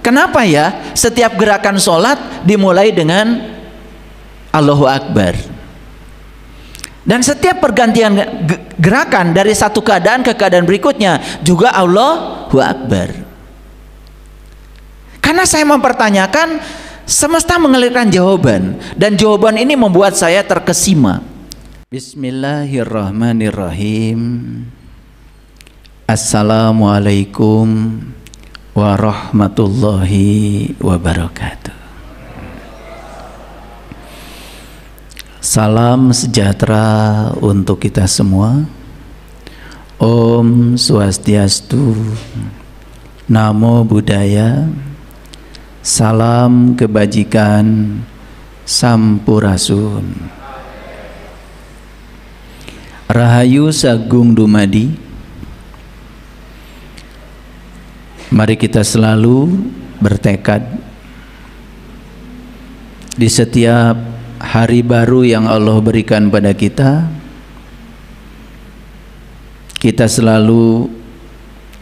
Kenapa ya setiap gerakan sholat dimulai dengan Allahu Akbar? Dan setiap pergantian gerakan dari satu keadaan ke keadaan berikutnya juga Allahu Akbar. Karena saya mempertanyakan, semesta mengalirkan jawaban, dan jawaban ini membuat saya terkesima. Bismillahirrahmanirrahim. Assalamualaikum warahmatullahi wabarakatuh. Salam sejahtera untuk kita semua. Om Swastiastu, Namo Buddhaya, salam kebajikan, Sampurasun. Rahayu Sagung Dumadi. Mari kita selalu bertekad di setiap hari baru yang Allah berikan pada kita, kita selalu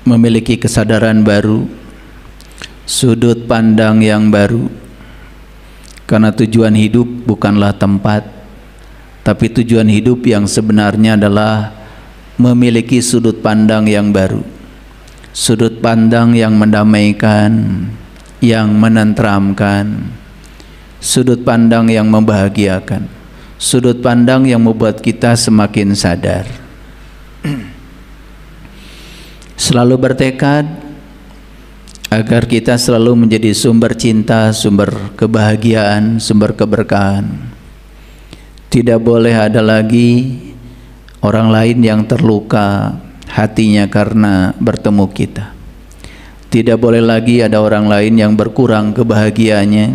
memiliki kesadaran baru, sudut pandang yang baru. Karena tujuan hidup bukanlah tempat, tapi tujuan hidup yang sebenarnya adalah memiliki sudut pandang yang baru, sudut pandang yang mendamaikan, yang menenteramkan, sudut pandang yang membahagiakan, sudut pandang yang membuat kita semakin sadar. Selalu bertekad agar kita selalu menjadi sumber cinta, sumber kebahagiaan, sumber keberkahan. Tidak boleh ada lagi orang lain yang terluka hatinya karena bertemu kita. Tidak boleh lagi ada orang lain yang berkurang kebahagiaannya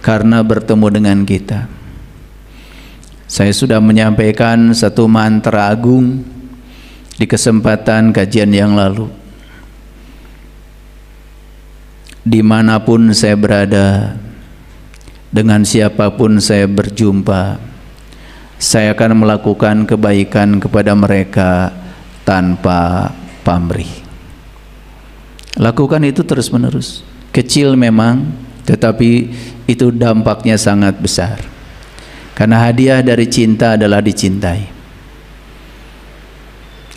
karena bertemu dengan kita. Saya sudah menyampaikan satu mantra agung di kesempatan kajian yang lalu. Dimanapun saya berada, dengan siapapun saya berjumpa, saya akan melakukan kebaikan kepada mereka tanpa pamrih. Lakukan itu terus menerus. Kecil memang, tetapi itu dampaknya sangat besar. Karena hadiah dari cinta adalah dicintai.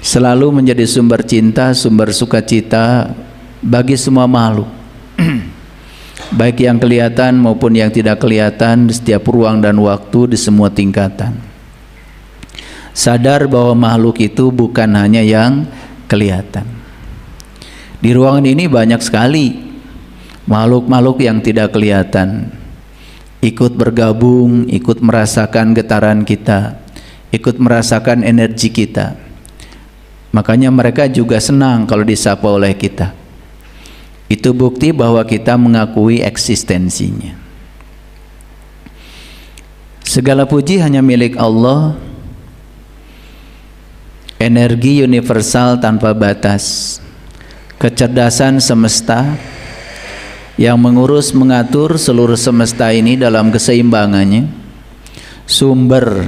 Selalu menjadi sumber cinta, sumber sukacita bagi semua makhluk, baik yang kelihatan maupun yang tidak kelihatan, di setiap ruang dan waktu, di semua tingkatan. Sadar bahwa makhluk itu bukan hanya yang kelihatan. Di ruangan ini banyak sekali makhluk-makhluk yang tidak kelihatan, ikut bergabung, ikut merasakan getaran kita, ikut merasakan energi kita. Makanya mereka juga senang kalau disapa oleh kita. Itu bukti bahwa kita mengakui eksistensinya. Segala puji hanya milik Allah, energi universal tanpa batas, kecerdasan semesta yang mengurus mengatur seluruh semesta ini dalam keseimbangannya, sumber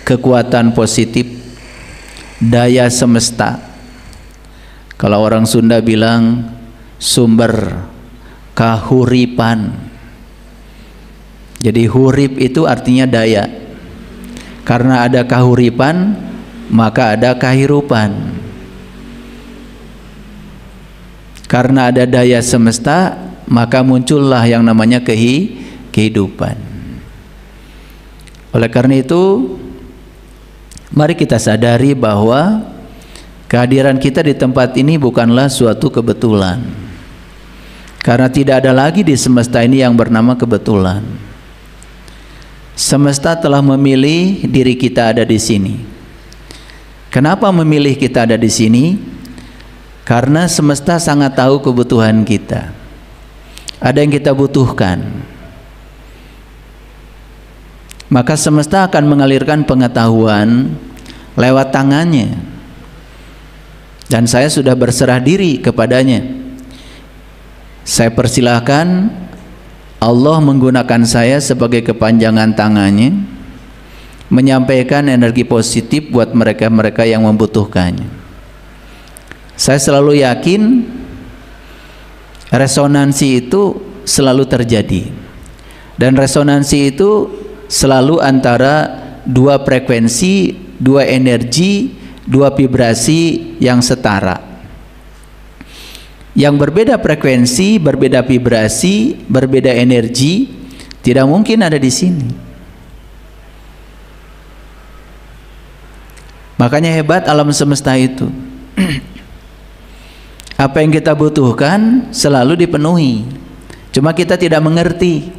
kekuatan positif, daya semesta. Kalau orang Sunda bilang sumber kahuripan. Jadi hurip itu artinya daya. Karena ada kahuripan, maka ada kahirupan. Karena ada daya semesta, maka muncullah yang namanya kehidupan. Oleh karena itu, mari kita sadari bahwa kehadiran kita di tempat ini bukanlah suatu kebetulan. Karena tidak ada lagi di semesta ini yang bernama kebetulan. Semesta telah memilih diri kita ada di sini. Kenapa memilih kita ada di sini? Karena semesta sangat tahu kebutuhan kita. Ada yang kita butuhkan. Maka semesta akan mengalirkan pengetahuan lewat tangannya. Dan saya sudah berserah diri kepadanya. Saya persilahkan Allah menggunakan saya sebagai kepanjangan tangannya, menyampaikan energi positif buat mereka-mereka yang membutuhkannya. Saya selalu yakin Resonansi itu selalu terjadi, dan resonansi itu selalu antara dua frekuensi, dua energi, dua vibrasi yang setara. Yang berbeda frekuensi, berbeda vibrasi, berbeda energi tidak mungkin ada di sini. Makanya hebat alam semesta itu. Apa yang kita butuhkan selalu dipenuhi. Cuma kita tidak mengerti.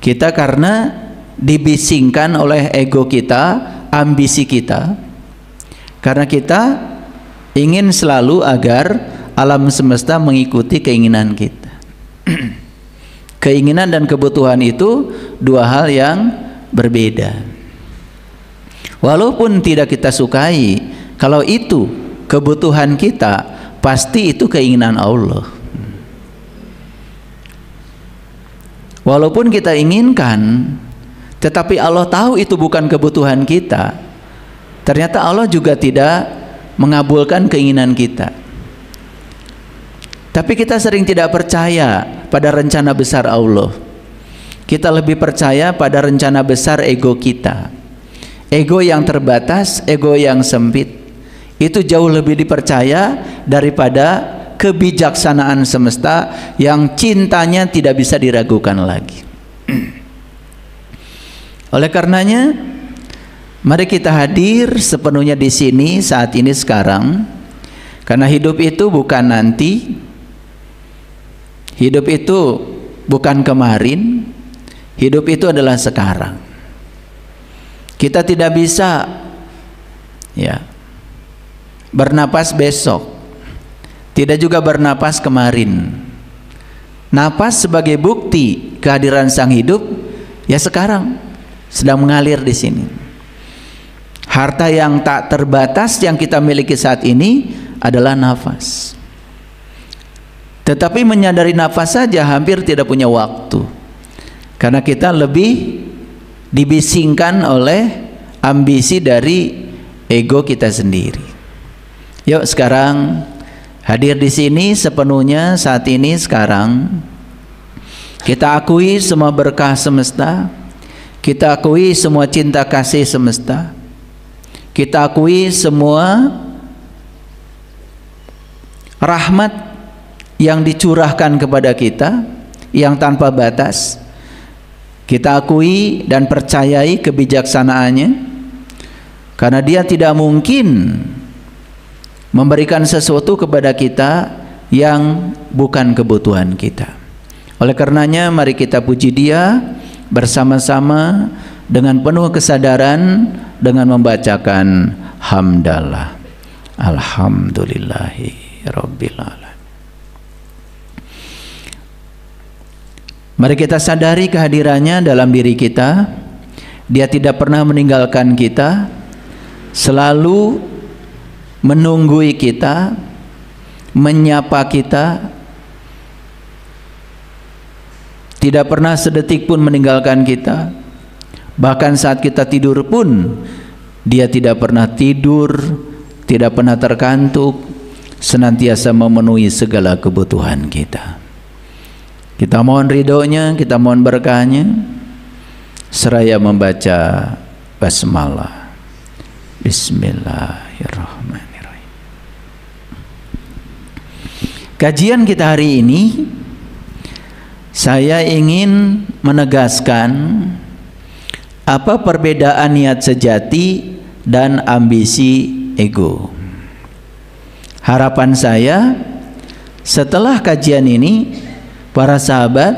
Kita karena dibisingkan oleh ego kita, ambisi kita. Karena kita ingin selalu agar alam semesta mengikuti keinginan kita. Keinginan dan kebutuhan itu dua hal yang berbeda. Walaupun tidak kita sukai, kalau itu kebutuhan kita, pasti itu keinginan Allah. Walaupun kita inginkan, tetapi Allah tahu itu bukan kebutuhan kita, ternyata Allah juga tidak mengabulkan keinginan kita. Tapi kita sering tidak percaya pada rencana besar Allah. Kita lebih percaya pada rencana besar ego kita. Ego yang terbatas, ego yang sempit, itu jauh lebih dipercaya daripada kebijaksanaan semesta yang cintanya tidak bisa diragukan lagi. Oleh karenanya, mari kita hadir sepenuhnya di sini saat ini sekarang, karena hidup itu bukan nanti, hidup itu bukan kemarin, hidup itu adalah sekarang. Kita tidak bisa bernapas besok, tidak juga bernapas kemarin. Napas sebagai bukti kehadiran sang hidup ya sekarang sedang mengalir di sini. Harta yang tak terbatas yang kita miliki saat ini adalah nafas. Tetapi menyadari nafas saja hampir tidak punya waktu, karena kita lebih dibisingkan oleh ambisi dari ego kita sendiri. Yuk sekarang hadir di sini sepenuhnya saat ini sekarang. Kita akui semua berkah semesta, kita akui semua cinta kasih semesta, kita akui semua rahmat yang dicurahkan kepada kita yang tanpa batas. Kita akui dan percayai kebijaksanaannya, karena dia tidak mungkin memberikan sesuatu kepada kita yang bukan kebutuhan kita. Oleh karenanya mari kita puji Dia bersama-sama dengan penuh kesadaran dengan membacakan hamdalah. Alhamdulillahi rabbil alamin. Mari kita sadari kehadirannya dalam diri kita. Dia tidak pernah meninggalkan kita, selalu menunggui kita, menyapa kita, tidak pernah sedetik pun meninggalkan kita. Bahkan saat kita tidur pun Dia tidak pernah tidur, tidak pernah terkantuk, senantiasa memenuhi segala kebutuhan kita. Kita mohon ridhonya, kita mohon berkahnya, seraya membaca basmalah. Bismillahirrahmanirrahim. Kajian kita hari ini, saya ingin menegaskan apa perbedaan niat sejati dan ambisi ego. Harapan saya setelah kajian ini, para sahabat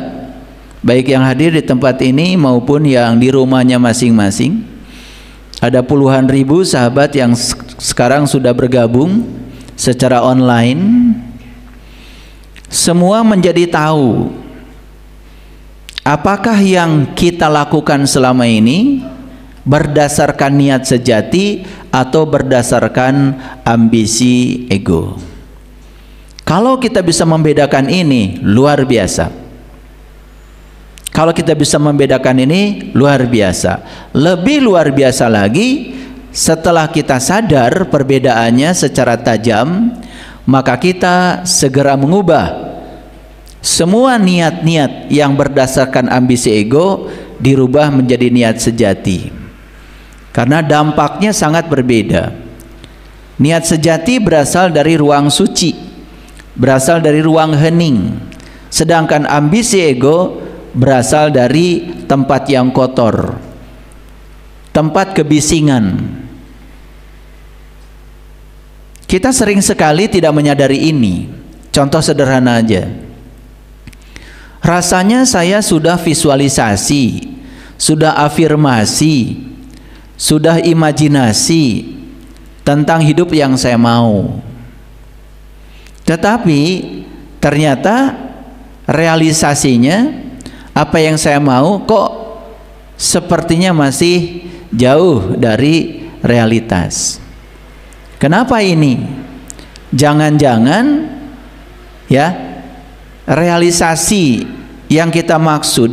baik yang hadir di tempat ini maupun yang di rumahnya masing-masing, ada puluhan ribu sahabat yang sekarang sudah bergabung secara online, semua menjadi tahu apakah yang kita lakukan selama ini berdasarkan niat sejati atau berdasarkan ambisi ego. Kalau kita bisa membedakan ini, luar biasa. Kalau kita bisa membedakan ini, luar biasa. Lebih luar biasa lagi, setelah kita sadar perbedaannya secara tajam, maka kita segera mengubah Semua niat-niat yang berdasarkan ambisi ego dirubah menjadi niat sejati. Karena dampaknya sangat berbeda. Niat sejati berasal dari ruang suci, berasal dari ruang hening. Sedangkan ambisi ego berasal dari tempat yang kotor, tempat kebisingan. Kita sering sekali tidak menyadari ini. Contoh sederhana aja. Rasanya saya sudah visualisasi, sudah afirmasi, sudah imajinasi tentang hidup yang saya mau. Tetapi ternyata realisasinya, apa yang saya mau kok sepertinya masih jauh dari realitas. Kenapa ini? Jangan-jangan ya, realisasi yang kita maksud,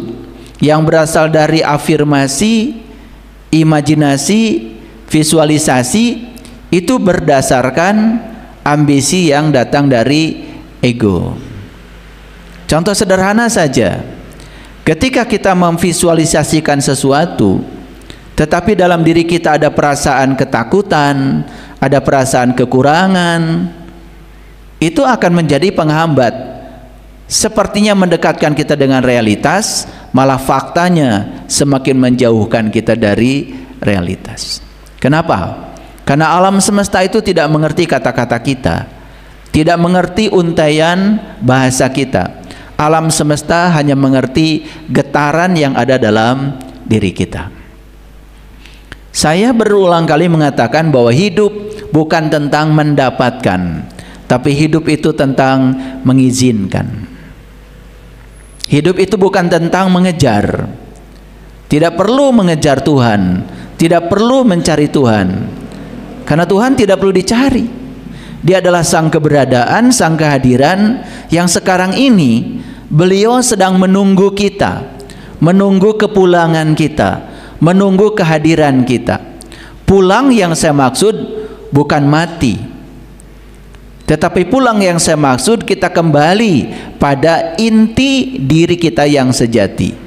yang berasal dari afirmasi, imajinasi, visualisasi, itu berdasarkan ambisi yang datang dari ego. Contoh sederhana saja, ketika kita memvisualisasikan sesuatu, tetapi dalam diri kita ada perasaan ketakutan, ada perasaan kekurangan, itu akan menjadi penghambat. Sepertinya mendekatkan kita dengan realitas, malah faktanya semakin menjauhkan kita dari realitas. Kenapa? Karena alam semesta itu tidak mengerti kata-kata kita, tidak mengerti untaian bahasa kita. Alam semesta hanya mengerti getaran yang ada dalam diri kita. Saya berulang kali mengatakan bahwa hidup bukan tentang mendapatkan, tapi hidup itu tentang mengizinkan. Hidup itu bukan tentang mengejar. Tidak perlu mengejar Tuhan, tidak perlu mencari Tuhan, karena Tuhan tidak perlu dicari. Dia adalah sang keberadaan, sang kehadiran yang sekarang ini beliau sedang menunggu kita, menunggu kepulangan kita, menunggu kehadiran kita. Pulang yang saya maksud bukan mati, tetapi pulang yang saya maksud kita kembali pada inti diri kita yang sejati,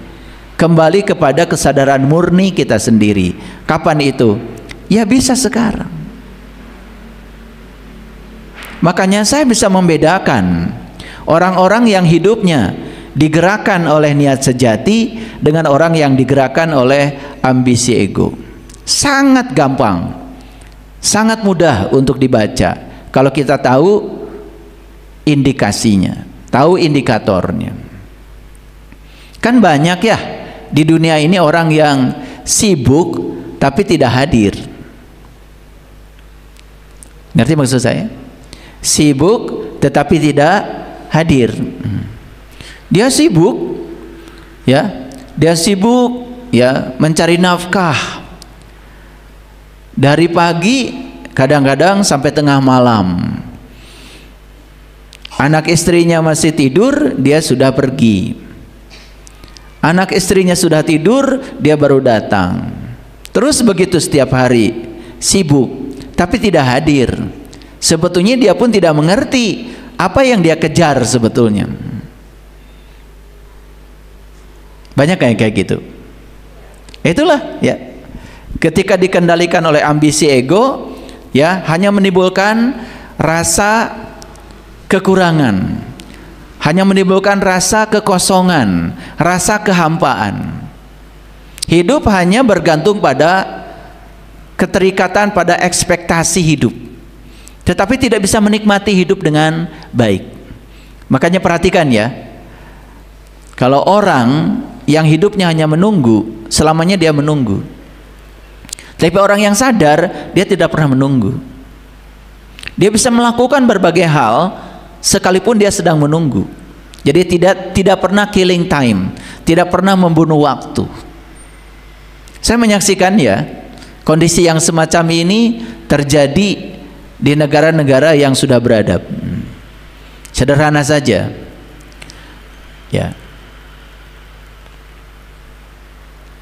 kembali kepada kesadaran murni kita sendiri. Kapan itu? Ya bisa sekarang. Makanya saya bisa membedakan orang-orang yang hidupnya digerakkan oleh niat sejati dengan orang yang digerakkan oleh ambisi ego. Sangat gampang, sangat mudah untuk dibaca kalau kita tahu indikasinya, tahu indikatornya. Kan banyak ya di dunia ini orang yang sibuk tapi tidak hadir. Ngerti maksud saya? Sibuk tetapi tidak hadir. Dia sibuk ya, dia sibuk ya mencari nafkah dari pagi, kadang-kadang sampai tengah malam. Anak istrinya masih tidur, dia sudah pergi. Anak istrinya sudah tidur, dia baru datang. Terus begitu setiap hari, sibuk tapi tidak hadir. Sebetulnya dia pun tidak mengerti apa yang dia kejar sebetulnya. Banyak kayak gitu. Itulah ya, ketika dikendalikan oleh ambisi ego ya, hanya menimbulkan rasa kekurangan, hanya menimbulkan rasa kekosongan, rasa kehampaan. Hidup hanya bergantung pada keterikatan pada ekspektasi hidup, tetapi tidak bisa menikmati hidup dengan baik. Makanya perhatikan ya, kalau orang yang hidupnya hanya menunggu, selamanya dia menunggu. Tapi orang yang sadar, dia tidak pernah menunggu. Dia bisa melakukan berbagai hal sekalipun dia sedang menunggu. Jadi tidak pernah killing time, tidak pernah membunuh waktu. Saya menyaksikan ya, kondisi yang semacam ini terjadi di negara-negara yang sudah beradab. Sederhana saja ya,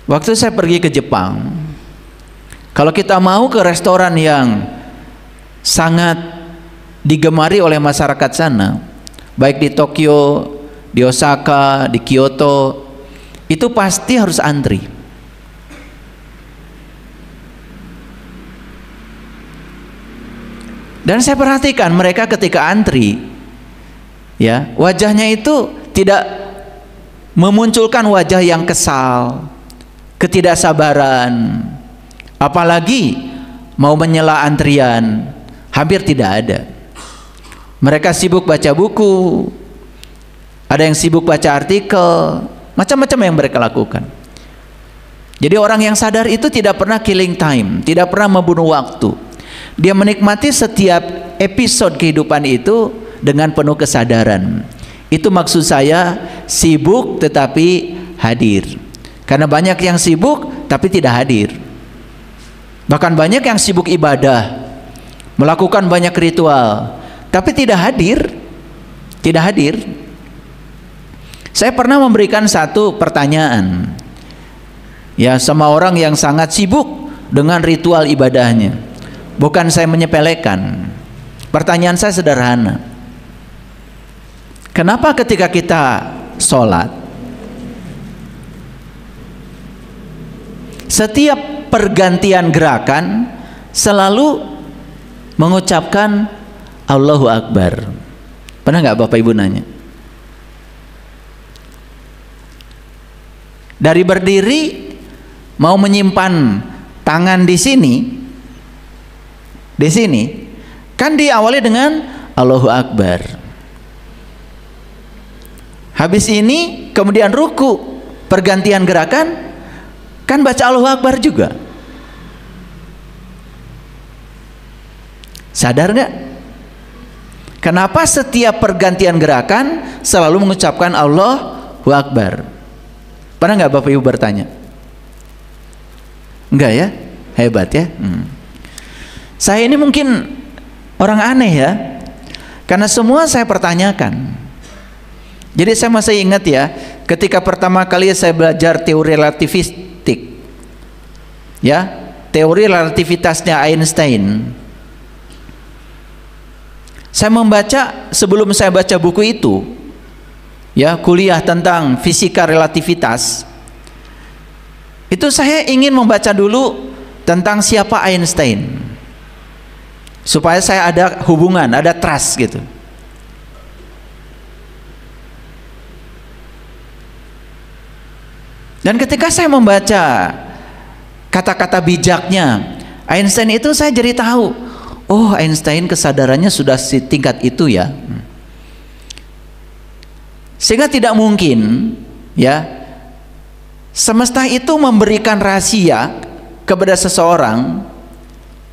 waktu saya pergi ke Jepang, kalau kita mau ke restoran yang sangat digemari oleh masyarakat sana, baik di Tokyo, di Osaka, di Kyoto, itu pasti harus antri. Dan saya perhatikan mereka ketika antri, ya, wajahnya itu tidak memunculkan wajah yang kesal, ketidaksabaran, apalagi mau menyela antrian, hampir tidak ada. Mereka sibuk baca buku, ada yang sibuk baca artikel, macam-macam yang mereka lakukan. Jadi orang yang sadar itu tidak pernah killing time, tidak pernah membunuh waktu. Dia menikmati setiap episode kehidupan itu dengan penuh kesadaran. Itu maksud saya sibuk tetapi hadir. Karena banyak yang sibuk tapi tidak hadir. Bahkan banyak yang sibuk ibadah, melakukan banyak ritual, tapi tidak hadir. Tidak hadir. Saya pernah memberikan satu pertanyaan, ya, sama orang yang sangat sibuk dengan ritual ibadahnya. Bukan saya menyepelekan. Pertanyaan saya sederhana. Kenapa ketika kita sholat, setiap pergantian gerakan selalu mengucapkan Allahu Akbar? Pernah nggak Bapak Ibu nanya? Dari berdiri mau menyimpan tangan di sini kan diawali dengan Allahu Akbar. Habis ini kemudian ruku, pergantian gerakan kan baca Allahu Akbar juga. Sadar nggak? Kenapa setiap pergantian gerakan selalu mengucapkan Allahu Akbar? Pernah nggak Bapak Ibu bertanya? Enggak ya? Hebat ya. Saya ini mungkin orang aneh ya, karena semua saya pertanyakan. Jadi saya masih ingat ya, ketika pertama kali saya belajar teori relativistik, ya, teori relativitasnya Einstein. Saya membaca, sebelum saya baca buku itu, ya, kuliah tentang fisika relativitas, itu saya ingin membaca dulu tentang siapa Einstein, supaya saya ada hubungan, ada trust gitu. Dan ketika saya membaca kata-kata bijaknya Einstein itu, saya jadi tahu, oh, Einstein kesadarannya sudah setingkat itu ya. Sehingga tidak mungkin, ya, semesta itu memberikan rahasia kepada seseorang,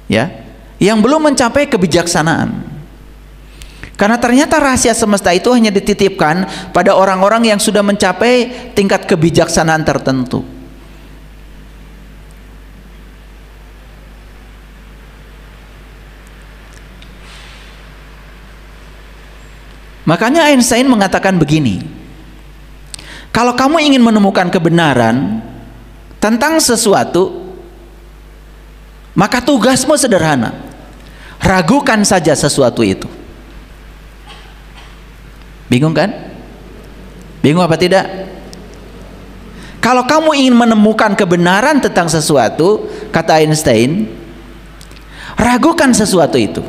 ya, yang belum mencapai kebijaksanaan. Karena ternyata rahasia semesta itu hanya dititipkan pada orang-orang yang sudah mencapai tingkat kebijaksanaan tertentu. Makanya Einstein mengatakan begini, kalau kamu ingin menemukan kebenaran tentang sesuatu, maka tugasmu sederhana, ragukan saja sesuatu itu. Bingung kan? Bingung apa tidak? Kalau kamu ingin menemukan kebenaran tentang sesuatu, kata Einstein, ragukan sesuatu itu.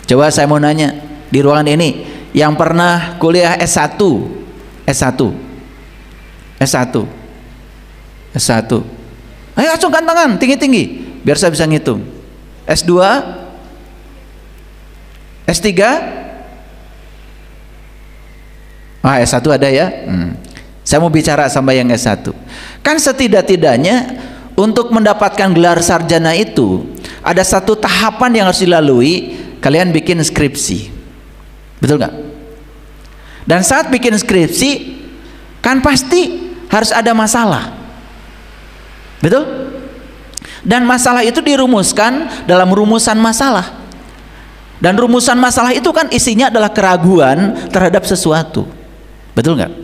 Coba saya mau nanya di ruangan ini, yang pernah kuliah S1, ayo acungkan tangan tinggi-tinggi biar saya bisa ngitung. S2, S3, S1 ada ya. Saya mau bicara sama yang S1. Kan setidak-tidaknya untuk mendapatkan gelar sarjana itu ada satu tahapan yang harus dilalui. Kalian bikin skripsi, betul nggak? Dan saat bikin skripsi kan pasti harus ada masalah, betul? Dan masalah itu dirumuskan dalam rumusan masalah. Dan rumusan masalah itu kan isinya adalah keraguan terhadap sesuatu, betul nggak?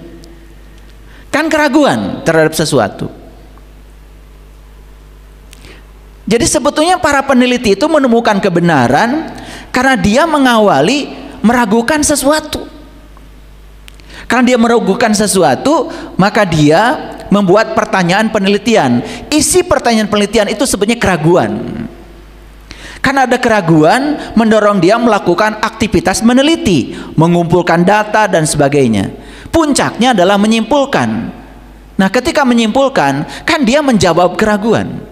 Kan keraguan terhadap sesuatu. Jadi sebetulnya para peneliti itu menemukan kebenaran Karena dia mengawali meragukan sesuatu. Karena dia meragukan sesuatu, maka dia membuat pertanyaan penelitian. Isi pertanyaan penelitian itu sebenarnya keraguan. Karena ada keraguan mendorong dia melakukan aktivitas meneliti, mengumpulkan data dan sebagainya. Puncaknya adalah menyimpulkan. Nah, ketika menyimpulkan, kan dia menjawab keraguan.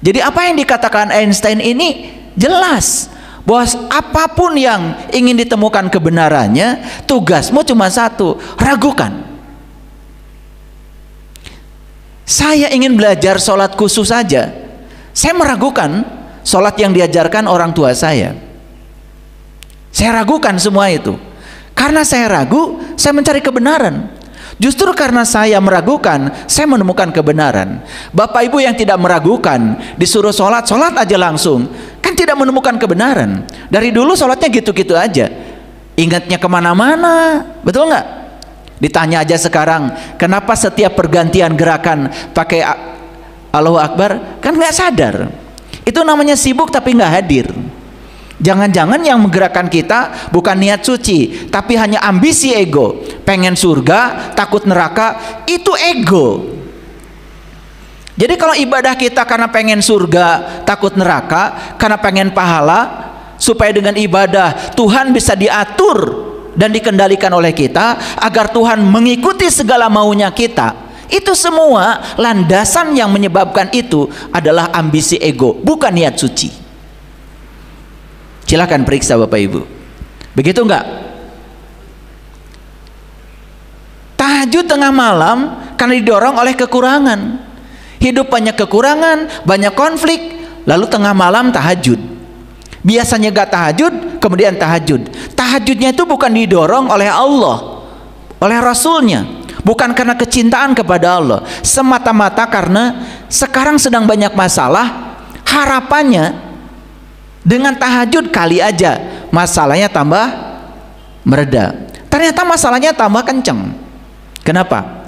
Jadi apa yang dikatakan Einstein ini jelas, bahwa apapun yang ingin ditemukan kebenarannya, tugasmu cuma satu, ragukan. Saya ingin belajar sholat khusus saja, saya meragukan sholat yang diajarkan orang tua saya. Saya ragukan semua itu. Karena saya ragu, saya mencari kebenaran. Justru karena saya meragukan, saya menemukan kebenaran. Bapak ibu yang tidak meragukan, disuruh sholat, sholat aja langsung, kan tidak menemukan kebenaran. Dari dulu sholatnya gitu-gitu aja, ingatnya kemana-mana, betul nggak? Ditanya aja sekarang, kenapa setiap pergantian gerakan pakai Allahu Akbar, kan nggak sadar. Itu namanya sibuk tapi nggak hadir. Jangan-jangan yang menggerakkan kita bukan niat suci, tapi hanya ambisi ego. Pengen surga, takut neraka, itu ego. Jadi kalau ibadah kita karena pengen surga, takut neraka, karena pengen pahala, supaya dengan ibadah Tuhan bisa diatur dan dikendalikan oleh kita, agar Tuhan mengikuti segala maunya kita. Itu semua landasan yang menyebabkan itu adalah ambisi ego, bukan niat suci. Silahkan periksa Bapak Ibu. Begitu enggak? Tahajud tengah malam karena didorong oleh kekurangan. Hidup banyak kekurangan, banyak konflik, lalu tengah malam tahajud. Biasanya gak tahajud, kemudian tahajud. Tahajudnya itu bukan didorong oleh Allah, oleh Rasulnya, bukan karena kecintaan kepada Allah, semata-mata karena sekarang sedang banyak masalah. Harapannya dengan tahajud kali aja masalahnya tambah mereda. Ternyata masalahnya tambah kenceng. Kenapa?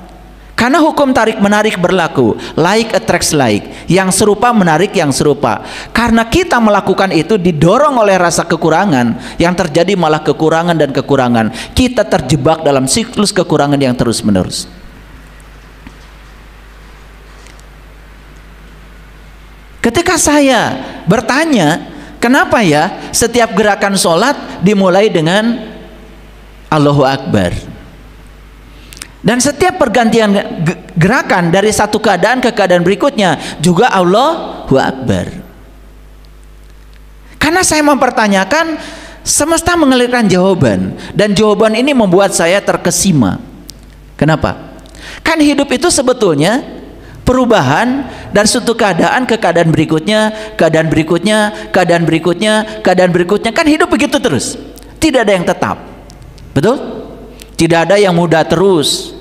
Karena hukum tarik menarik berlaku, like attracts like, yang serupa menarik yang serupa. Karena kita melakukan itu didorong oleh rasa kekurangan, yang terjadi malah kekurangan dan kekurangan. Kita terjebak dalam siklus kekurangan yang terus menerus. Ketika saya bertanya, kenapa ya setiap gerakan sholat dimulai dengan Allahu Akbar, dan setiap pergantian gerakan dari satu keadaan ke keadaan berikutnya juga Allahu Akbar? Karena saya mempertanyakan, semesta mengalirkan jawaban, dan jawaban ini membuat saya terkesima. Kenapa? Kan hidup itu sebetulnya perubahan dari suatu keadaan ke keadaan berikutnya, keadaan berikutnya, keadaan berikutnya, keadaan berikutnya. Kan hidup begitu terus, tidak ada yang tetap. Betul? Tidak ada yang muda terus,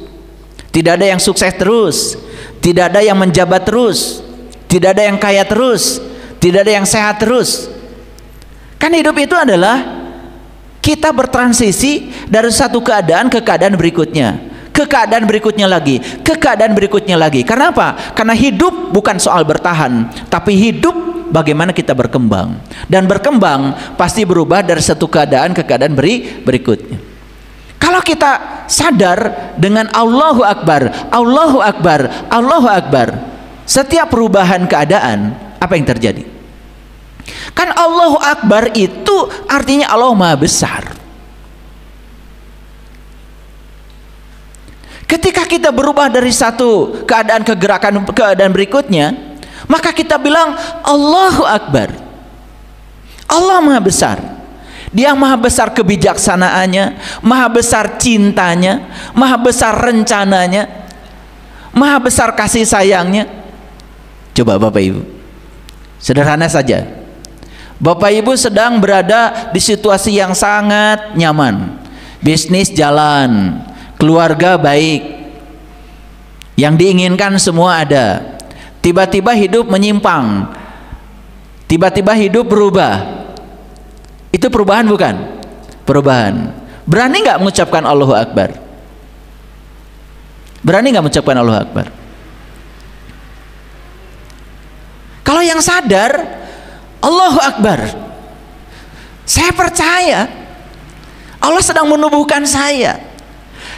tidak ada yang sukses terus, tidak ada yang menjabat terus, tidak ada yang kaya terus, tidak ada yang sehat terus. Kan hidup itu adalah kita bertransisi dari satu keadaan ke keadaan berikutnya, ke keadaan berikutnya lagi, ke keadaan berikutnya lagi. Karena apa? Karena hidup bukan soal bertahan, tapi hidup bagaimana kita berkembang. Dan berkembang pasti berubah dari satu keadaan ke keadaan berikutnya. Kalau kita sadar dengan Allahu Akbar, Allahu Akbar, Allahu Akbar, setiap perubahan keadaan, apa yang terjadi? Kan Allahu Akbar itu artinya Allah Maha Besar. Ketika kita berubah dari satu keadaan ke gerakan keadaan berikutnya, maka kita bilang Allahu Akbar. Allah Maha Besar. Dia Maha Besar kebijaksanaannya, Maha Besar cintanya, Maha Besar rencananya, Maha Besar kasih sayangnya. Coba Bapak Ibu, sederhana saja. Bapak Ibu sedang berada di situasi yang sangat nyaman, bisnis jalan, keluarga baik, yang diinginkan semua ada. Tiba-tiba hidup menyimpang, tiba-tiba hidup berubah. Itu perubahan bukan? Perubahan. Berani nggak mengucapkan Allahu Akbar? Berani nggak mengucapkan Allahu Akbar? Kalau yang sadar Allahu Akbar, Saya percaya Allah sedang menumbuhkan saya.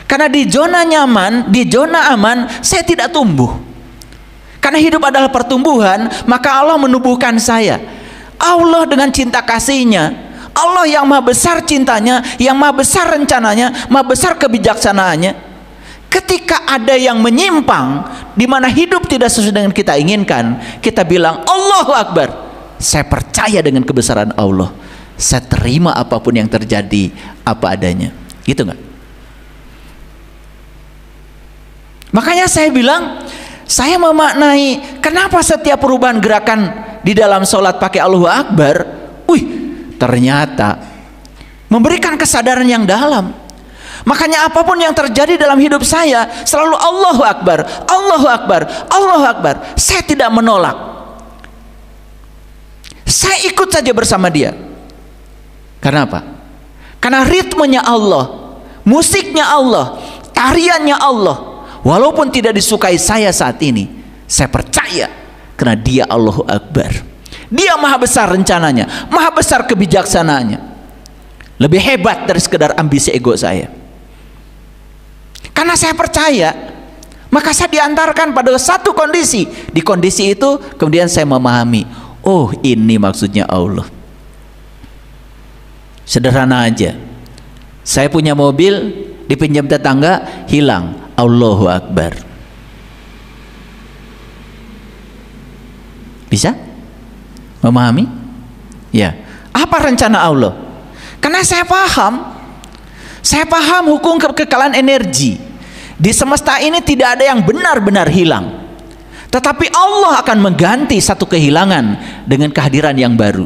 Karena di zona nyaman, di zona aman, saya tidak tumbuh. Karena hidup adalah pertumbuhan, maka Allah menumbuhkan saya. Allah dengan cinta kasihnya, Allah yang maha besar cintanya, yang maha besar rencananya, maha besar kebijaksanaannya. Ketika ada yang menyimpang, di mana hidup tidak sesuai dengan kita inginkan, kita bilang Allahu Akbar. Saya percaya dengan kebesaran Allah. Saya terima apapun yang terjadi, apa adanya. Gitu nggak? Makanya saya bilang, saya memaknai kenapa setiap perubahan gerakan di dalam sholat pakai Allahu Akbar, ternyata memberikan kesadaran yang dalam. Makanya apapun yang terjadi dalam hidup saya, selalu Allahu Akbar, Allahu Akbar, Allahu Akbar. Saya tidak menolak. Saya ikut saja bersama dia. Karena apa? Karena ritmenya Allah, musiknya Allah, tariannya Allah. Walaupun tidak disukai saya saat ini, saya percaya karena dia Allahu Akbar. Dia maha besar rencananya, maha besar kebijaksanaannya. Lebih hebat dari sekedar ambisi ego saya. Karena saya percaya, maka saya diantarkan pada satu kondisi. Di kondisi itu kemudian saya memahami, oh ini maksudnya Allah. Sederhana aja. Saya punya mobil, dipinjam tetangga, hilang. Allahu Akbar. Bisa? Memahami? Ya. Apa rencana Allah? Karena saya paham hukum kekekalan energi. Di semesta ini tidak ada yang benar-benar hilang. Tetapi Allah akan mengganti satu kehilangan dengan kehadiran yang baru.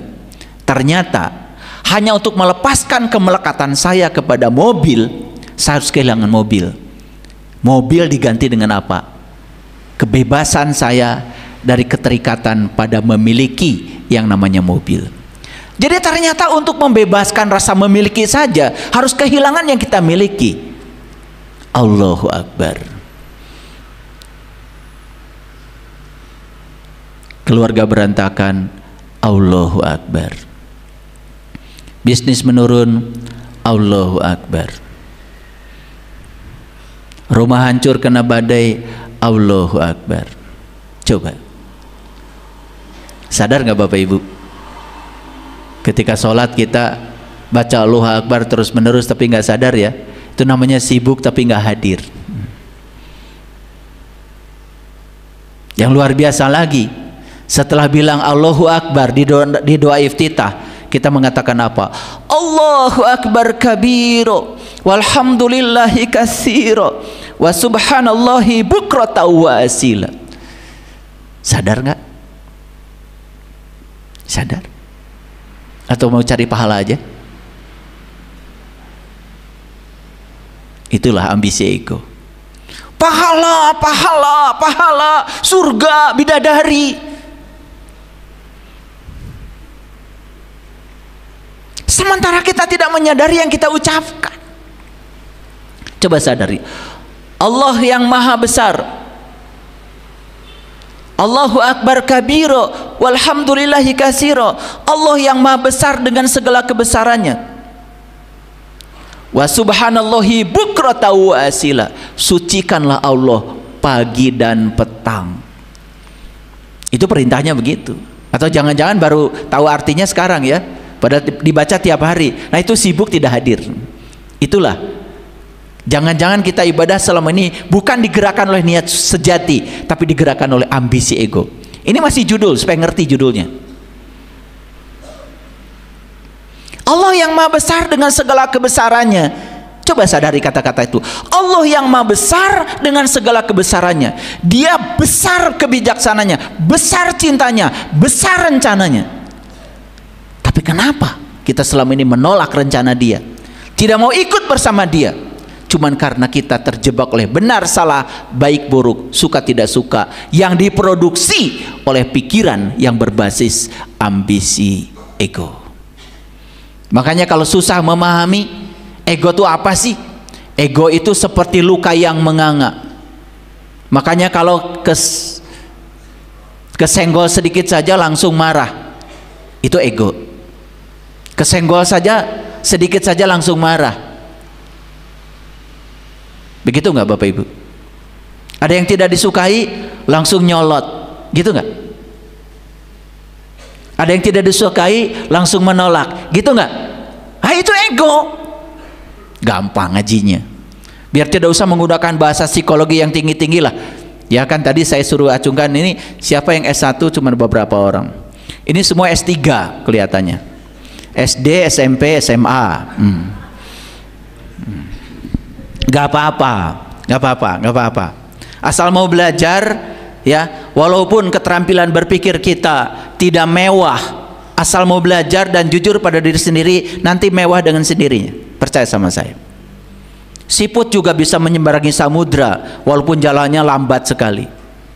Ternyata hanya untuk melepaskan kemelekatan saya kepada mobil, saya harus kehilangan mobil. Mobil diganti dengan apa? Kebebasan saya dari keterikatan pada memiliki yang namanya mobil. Jadi ternyata untuk membebaskan rasa memiliki saja harus kehilangan yang kita miliki. Allahu Akbar. Keluarga berantakan, Allahu Akbar. Bisnis menurun, Allahu Akbar. Rumah hancur kena badai, Allahu Akbar. Coba sadar nggak Bapak Ibu, ketika sholat kita baca Allahu Akbar terus menerus tapi nggak sadar ya, itu namanya sibuk tapi nggak hadir. Yang luar biasa lagi, setelah bilang Allahu Akbar di doa iftitah, kita mengatakan apa? Allahu Akbar kabiro walhamdulillahi katsiro wa subhanallahi bukrata wa asila. Sadar nggak? Sadar? Atau mau cari pahala aja? Itulah ambisi ego. Pahala, pahala, pahala, surga, bidadari. Sementara kita tidak menyadari yang kita ucapkan. Coba sadari, Allah yang maha besar, Allahu Akbar kabiro walhamdulillahi katsiro. Allah yang maha besar dengan segala kebesarannya. Wa subhanallahi bukrata wa asila. Sucikanlah Allah pagi dan petang. Itu perintahnya begitu. Atau jangan-jangan baru tahu artinya sekarang ya, padahal dibaca tiap hari. Nah itu sibuk tidak hadir. Itulah, jangan-jangan kita ibadah selama ini bukan digerakkan oleh niat sejati, tapi digerakkan oleh ambisi ego. Ini masih judul, supaya ngerti judulnya. Allah yang maha besar dengan segala kebesarannya. Coba sadari kata-kata itu. Allah yang maha besar dengan segala kebesarannya. Dia besar kebijaksananya, besar cintanya, besar rencananya. Tapi kenapa kita selama ini menolak rencana dia? Tidak mau ikut bersama dia. Cuman karena kita terjebak oleh benar salah, baik buruk, suka tidak suka, yang diproduksi oleh pikiran yang berbasis ambisi ego. Makanya kalau susah memahami ego itu apa sih? Ego itu seperti luka yang menganga. Makanya kalau kesenggol sedikit saja langsung marah, itu ego. Kesenggol saja, sedikit saja langsung marah. Begitu nggak Bapak Ibu? Ada yang tidak disukai langsung nyolot, gitu nggak? Ada yang tidak disukai langsung menolak, gitu nggak? Ah, itu ego. Gampang ngajinya. Biar tidak usah menggunakan bahasa psikologi yang tinggi-tinggi lah. Ya kan tadi saya suruh acungkan ini siapa yang S1 cuma beberapa orang. Ini semua S3 kelihatannya. SD, SMP, SMA. Gak apa-apa. Asal mau belajar, ya, walaupun keterampilan berpikir kita tidak mewah, asal mau belajar dan jujur pada diri sendiri, nanti mewah dengan sendirinya. Percaya sama saya. Siput juga bisa menyeberangi samudra walaupun jalannya lambat sekali.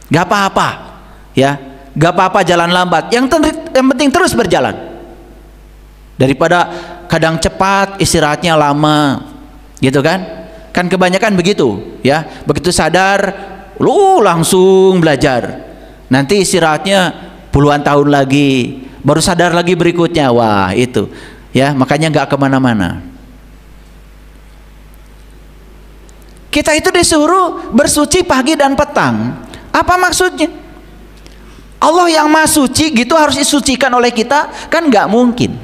Gak apa-apa, ya, gak apa-apa jalan lambat. Yang penting terus berjalan. Daripada kadang cepat istirahatnya lama, gitu kan? Kan kebanyakan begitu, ya. Begitu sadar, lu langsung belajar. Nanti istirahatnya puluhan tahun lagi, baru sadar lagi berikutnya. Wah itu, ya, makanya nggak kemana-mana. Kita itu disuruh bersuci pagi dan petang. Apa maksudnya? Allah yang maha suci gitu harus disucikan oleh kita? Kan nggak mungkin.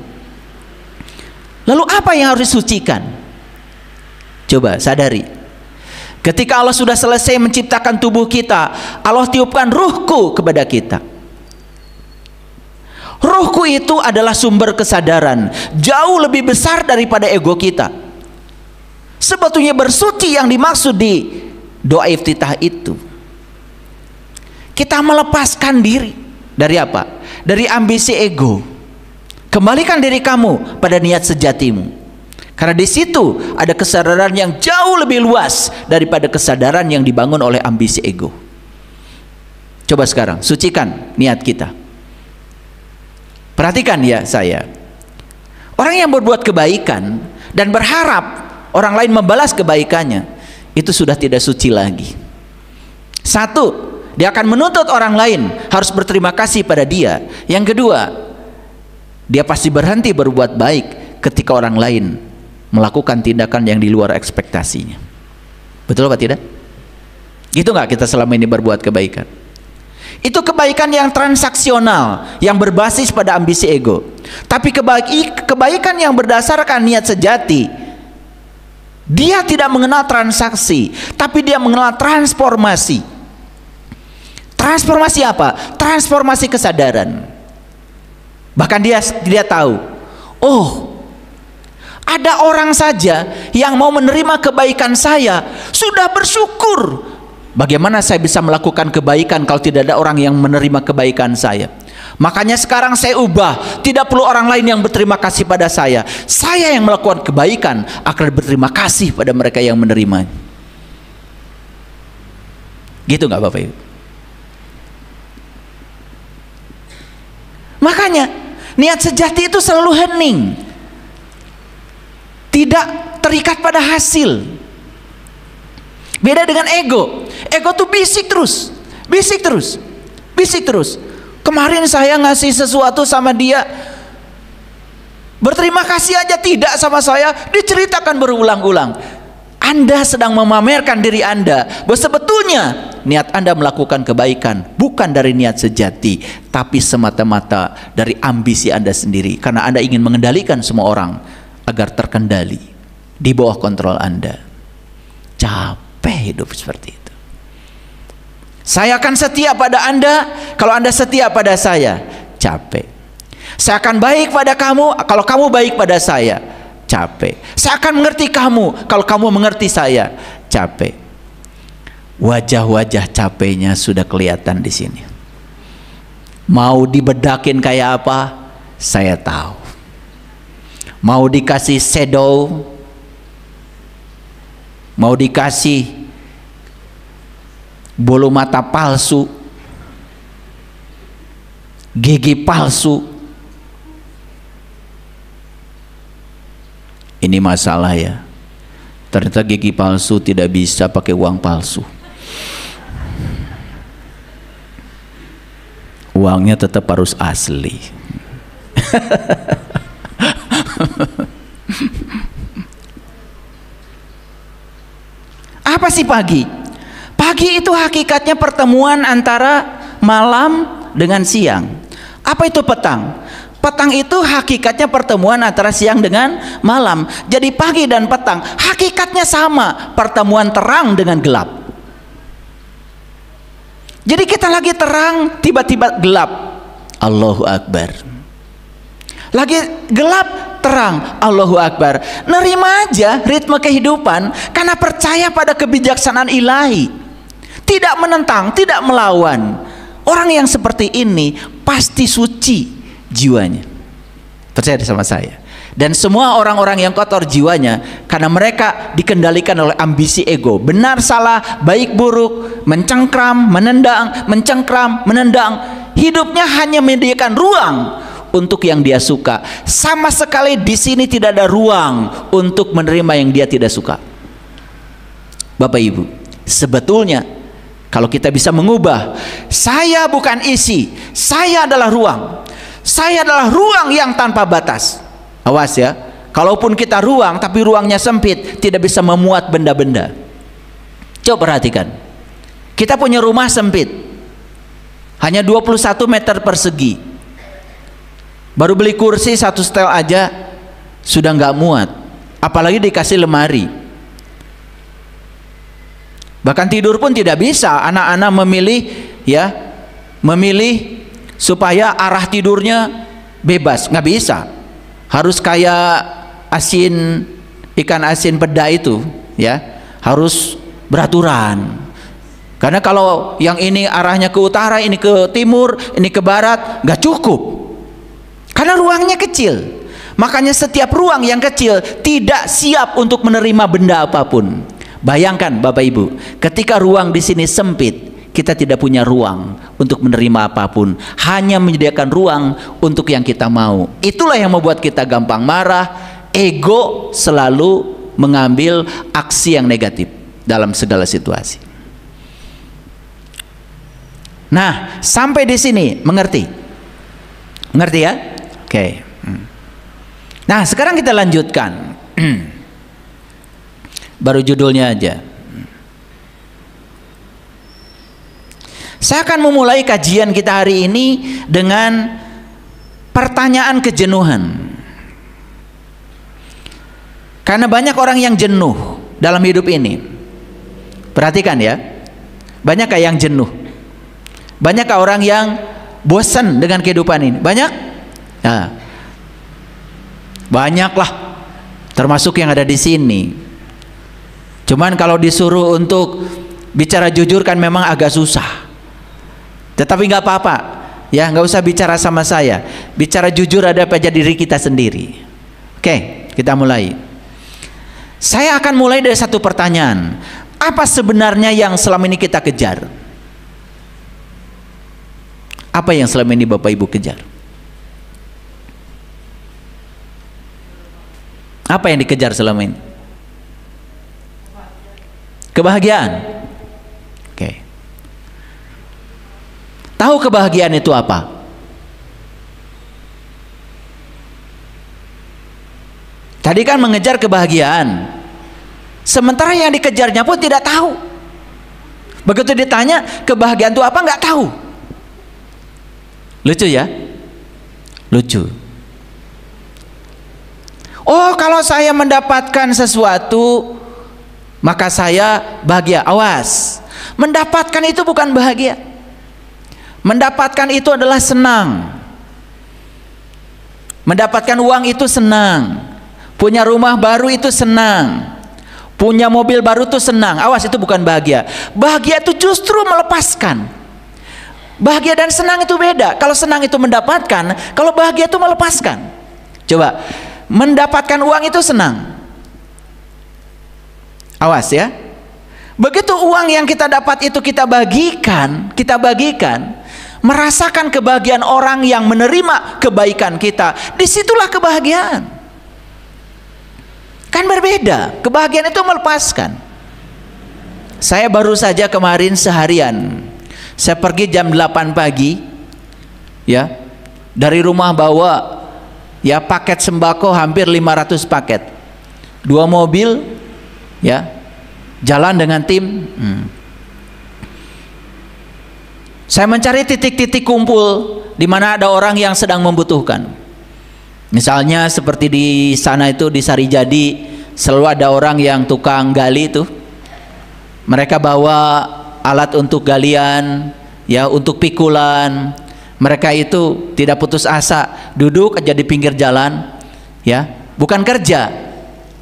Lalu apa yang harus disucikan? Coba sadari. Ketika Allah sudah selesai menciptakan tubuh kita, Allah tiupkan ruhku kepada kita. Ruhku itu adalah sumber kesadaran, jauh lebih besar daripada ego kita. Sebetulnya bersuci yang dimaksud di doa iftitah itu, kita melepaskan diri dari apa? Dari ambisi ego. Kembalikan diri kamu pada niat sejatimu. Karena di situ ada kesadaran yang jauh lebih luas daripada kesadaran yang dibangun oleh ambisi ego. Coba sekarang sucikan niat kita. Perhatikan ya saya. Orang yang berbuat kebaikan dan berharap orang lain membalas kebaikannya, itu sudah tidak suci lagi. Satu, dia akan menuntut orang lain harus berterima kasih pada dia. Yang kedua, dia pasti berhenti berbuat baik ketika orang lain melakukan tindakan yang di luar ekspektasinya. Betul apa tidak? Gitu nggak kita selama ini berbuat kebaikan? Itu kebaikan yang transaksional, yang berbasis pada ambisi ego. Tapi kebaikan yang berdasarkan niat sejati, dia tidak mengenal transaksi, tapi dia mengenal transformasi. Transformasi apa? Transformasi kesadaran. Bahkan dia tahu, oh, ada orang saja yang mau menerima kebaikan saya, sudah bersyukur. Bagaimana saya bisa melakukan kebaikan kalau tidak ada orang yang menerima kebaikan saya? Makanya sekarang saya ubah, tidak perlu orang lain yang berterima kasih pada saya. Saya yang melakukan kebaikan akan berterima kasih pada mereka yang menerima. Gitu nggak Bapak Ibu? Makanya niat sejati itu selalu hening, tidak terikat pada hasil. Beda dengan ego. Ego tuh bisik terus. Kemarin saya ngasih sesuatu sama dia, berterima kasih aja tidak sama saya, diceritakan berulang-ulang. Anda sedang memamerkan diri Anda bahwa sebetulnya niat Anda melakukan kebaikan bukan dari niat sejati, tapi semata-mata dari ambisi Anda sendiri, karena Anda ingin mengendalikan semua orang agar terkendali di bawah kontrol Anda. Capek hidup seperti itu. Saya akan setia pada Anda kalau Anda setia pada saya. Capek. Saya akan baik pada kamu kalau kamu baik pada saya. Capek. Saya akan mengerti kamu kalau kamu mengerti saya. Capek. Wajah-wajah capeknya sudah kelihatan di sini. Mau dibedakin kayak apa? Saya tahu. Mau dikasih shadow, mau dikasih bulu mata palsu, gigi palsu. Ini masalah ya. Ternyata gigi palsu tidak bisa pakai uang palsu. Uangnya tetap harus asli. Apa sih pagi? Pagi itu hakikatnya pertemuan antara malam dengan siang. Apa itu petang? Petang itu hakikatnya pertemuan antara siang dengan malam. Jadi pagi dan petang hakikatnya sama, pertemuan terang dengan gelap. Jadi kita lagi terang, tiba-tiba gelap. Allahu Akbar. Lagi gelap, terang. Allahu Akbar. Nerima aja ritme kehidupan karena percaya pada kebijaksanaan ilahi. Tidak menentang, tidak melawan. Orang yang seperti ini pasti suci jiwanya. Percaya sama saya. Dan semua orang-orang yang kotor jiwanya karena mereka dikendalikan oleh ambisi ego. Benar salah, baik buruk, mencengkram, menendang, mencengkram, menendang. Hidupnya hanya menyediakan ruang untuk yang dia suka. Sama sekali di sini tidak ada ruang untuk menerima yang dia tidak suka. Bapak Ibu, sebetulnya kalau kita bisa mengubah, saya bukan isi, saya adalah ruang. Saya adalah ruang yang tanpa batas. Awas ya, kalaupun kita ruang tapi ruangnya sempit, tidak bisa memuat benda-benda. Coba perhatikan, kita punya rumah sempit, hanya 21 meter persegi. Baru beli kursi satu setel aja sudah nggak muat, apalagi dikasih lemari. Bahkan tidur pun tidak bisa. Anak-anak memilih supaya arah tidurnya bebas, nggak bisa. Harus kayak ikan asin peda itu, ya, harus beraturan. Karena kalau yang ini arahnya ke utara, ini ke timur, ini ke barat, nggak cukup. Karena ruangnya kecil. Makanya setiap ruang yang kecil tidak siap untuk menerima benda apapun. Bayangkan Bapak Ibu, ketika ruang di sini sempit, kita tidak punya ruang untuk menerima apapun, hanya menyediakan ruang untuk yang kita mau. Itulah yang membuat kita gampang marah. Ego selalu mengambil aksi yang negatif dalam segala situasi. Nah, sampai di sini mengerti? Mengerti ya? Oke. Nah, sekarang kita lanjutkan. Baru judulnya aja. Saya akan memulai kajian kita hari ini dengan pertanyaan kejenuhan. Karena banyak orang yang jenuh dalam hidup ini. Perhatikan ya, banyak yang jenuh. Banyak orang yang bosan dengan kehidupan ini. Banyak? Nah, banyaklah. Termasuk yang ada di sini. Cuman kalau disuruh untuk bicara jujur kan memang agak susah. Tetapi nggak apa-apa, ya, nggak usah bicara sama saya. Bicara jujur ada pada diri kita sendiri. Oke, kita mulai. Saya akan mulai dari satu pertanyaan. Apa sebenarnya yang selama ini kita kejar? Apa yang selama ini Bapak Ibu kejar? Apa yang dikejar selama ini? Kebahagiaan. Oke. Tahu kebahagiaan itu apa? Tadi kan mengejar kebahagiaan, sementara yang dikejarnya pun tidak tahu. Begitu ditanya kebahagiaan itu apa, nggak tahu. Lucu ya? Lucu. Oh, kalau saya mendapatkan sesuatu maka saya bahagia. Awas, mendapatkan itu bukan bahagia. Mendapatkan itu adalah senang. Mendapatkan uang itu senang. Punya rumah baru itu senang. Punya mobil baru itu senang. Awas, itu bukan bahagia. Bahagia itu justru melepaskan. Bahagia dan senang itu beda. Kalau senang itu mendapatkan, kalau bahagia itu melepaskan. Coba, mendapatkan uang itu senang. Awas ya. Begitu uang yang kita dapat itu kita bagikan, merasakan kebahagiaan orang yang menerima kebaikan kita, disitulah kebahagiaan. Kan berbeda. Kebahagiaan itu melepaskan. Saya baru saja kemarin seharian, saya pergi jam 8 pagi, ya, dari rumah bawa ya paket sembako hampir 500 paket, 2 mobil, ya, Jalan dengan tim. Saya mencari titik-titik kumpul di mana ada orang yang sedang membutuhkan. Misalnya seperti di sana itu di Sarijadi, selalu ada orang yang tukang gali itu. Mereka bawa alat untuk galian, ya, untuk pikulan. Mereka itu tidak putus asa, duduk aja di pinggir jalan, ya, bukan kerja,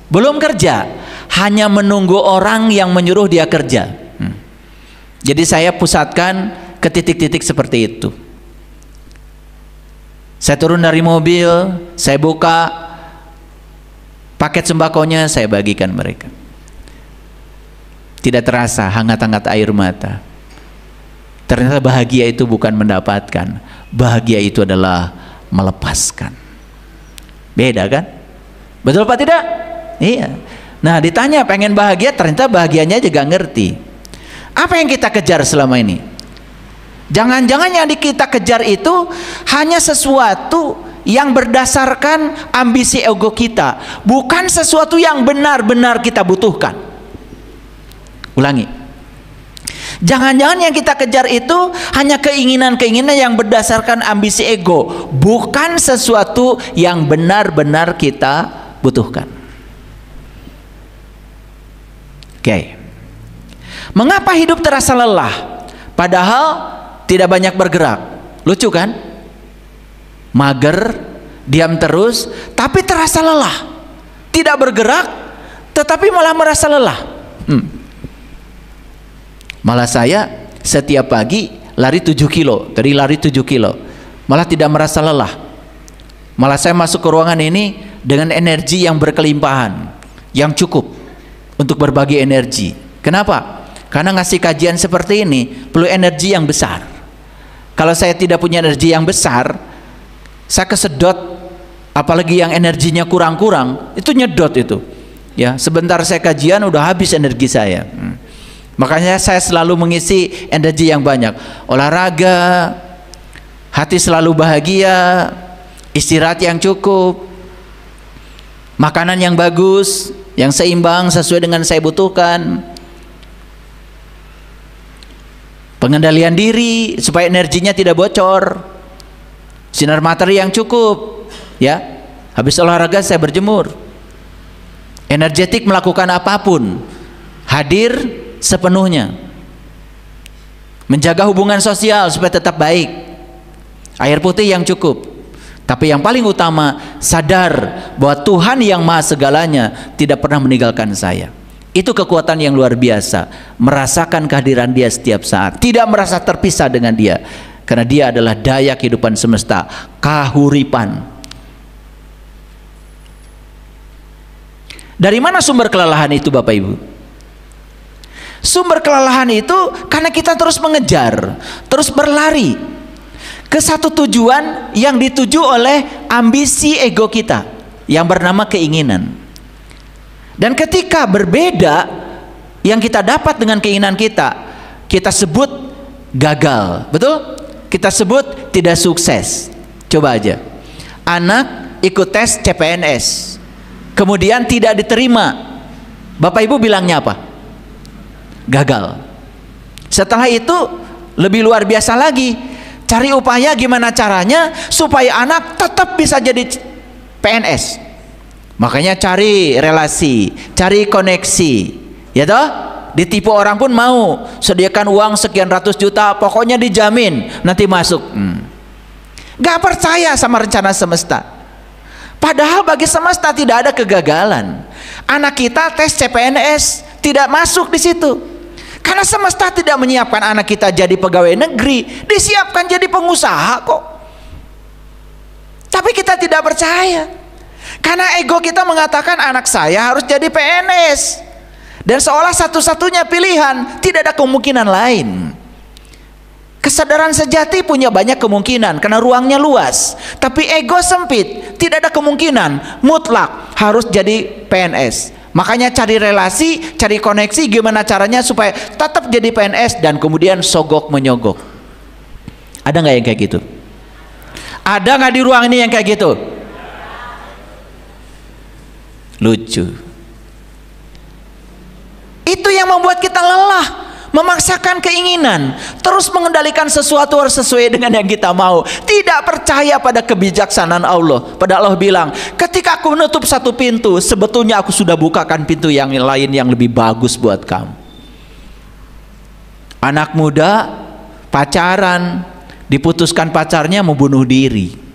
belum kerja, hanya menunggu orang yang menyuruh dia kerja. Jadi saya pusatkan ke titik-titik seperti itu. Saya turun dari mobil, saya buka paket sembakonya, saya bagikan mereka. Tidak terasa hangat-hangat air mata. Ternyata bahagia itu bukan mendapatkan, bahagia itu adalah melepaskan. Beda kan? Betul apa tidak? Iya. Nah, ditanya pengen bahagia, ternyata bahagianya juga ngerti. Apa yang kita kejar selama ini? Jangan-jangan yang kita kejar itu hanya sesuatu yang berdasarkan ambisi ego kita, bukan sesuatu yang benar-benar kita butuhkan. Ulangi. Jangan-jangan yang kita kejar itu hanya keinginan-keinginan yang berdasarkan ambisi ego, bukan sesuatu yang benar-benar kita butuhkan. Oke. Mengapa hidup terasa lelah? Padahal tidak banyak bergerak. Lucu kan? Mager, diam terus, tapi terasa lelah. Tidak bergerak, tetapi malah merasa lelah. Malah saya setiap pagi lari 7 kilo. Tadi lari 7 kilo. Malah tidak merasa lelah. Malah saya masuk ke ruangan ini dengan energi yang berkelimpahan, yang cukup untuk berbagi energi. Kenapa? Karena ngasih kajian seperti ini perlu energi yang besar. Kalau saya tidak punya energi yang besar, saya kesedot, apalagi yang energinya kurang-kurang, itu nyedot itu. Ya, sebentar saya kajian udah habis energi saya. Makanya saya selalu mengisi energi yang banyak. Olahraga, hati selalu bahagia, istirahat yang cukup, makanan yang bagus, yang seimbang sesuai dengan saya butuhkan. Pengendalian diri supaya energinya tidak bocor, sinar matahari yang cukup, ya. Habis olahraga saya berjemur, energetik melakukan apapun, hadir sepenuhnya, menjaga hubungan sosial supaya tetap baik, air putih yang cukup. Tapi yang paling utama, sadar bahwa Tuhan yang maha segalanya tidak pernah meninggalkan saya. Itu kekuatan yang luar biasa, merasakan kehadiran dia setiap saat, tidak merasa terpisah dengan dia, karena dia adalah daya kehidupan semesta, kahuripan. Dari mana sumber kelelahan itu Bapak Ibu? Sumber kelelahan itu karena kita terus mengejar, terus berlari ke satu tujuan yang dituju oleh ambisi ego kita yang bernama keinginan. Dan ketika berbeda yang kita dapat dengan keinginan kita, kita sebut gagal, betul? Kita sebut tidak sukses. Coba aja, anak ikut tes CPNS, kemudian tidak diterima, Bapak Ibu bilangnya apa? Gagal. Setelah itu lebih luar biasa lagi, cari upaya gimana caranya supaya anak tetap bisa jadi PNS. Makanya cari relasi, cari koneksi, ya toh? Ditipu orang pun mau, sediakan uang sekian ratus juta, pokoknya dijamin nanti masuk. Gak percaya sama rencana semesta. Padahal bagi semesta tidak ada kegagalan. Anak kita tes CPNS tidak masuk di situ, karena semesta tidak menyiapkan anak kita jadi pegawai negeri, disiapkan jadi pengusaha kok. Tapi kita tidak percaya. Karena ego kita mengatakan anak saya harus jadi PNS, dan seolah satu-satunya pilihan, tidak ada kemungkinan lain. Kesadaran sejati punya banyak kemungkinan karena ruangnya luas, tapi ego sempit, tidak ada kemungkinan mutlak harus jadi PNS. Makanya cari relasi, cari koneksi, gimana caranya supaya tetap jadi PNS, dan kemudian sogok menyogok. Ada nggak yang kayak gitu? Ada nggak di ruang ini yang kayak gitu? Lucu. Itu yang memaksakan keinginan, terus mengendalikan sesuatu harus sesuai dengan yang kita mau, tidak percaya pada kebijaksanaan Allah. Padahal Allah bilang, ketika aku menutup satu pintu, sebetulnya aku sudah bukakan pintu yang lain yang lebih bagus buat kamu. Anak muda pacaran, diputuskan pacarnya mau bunuh diri.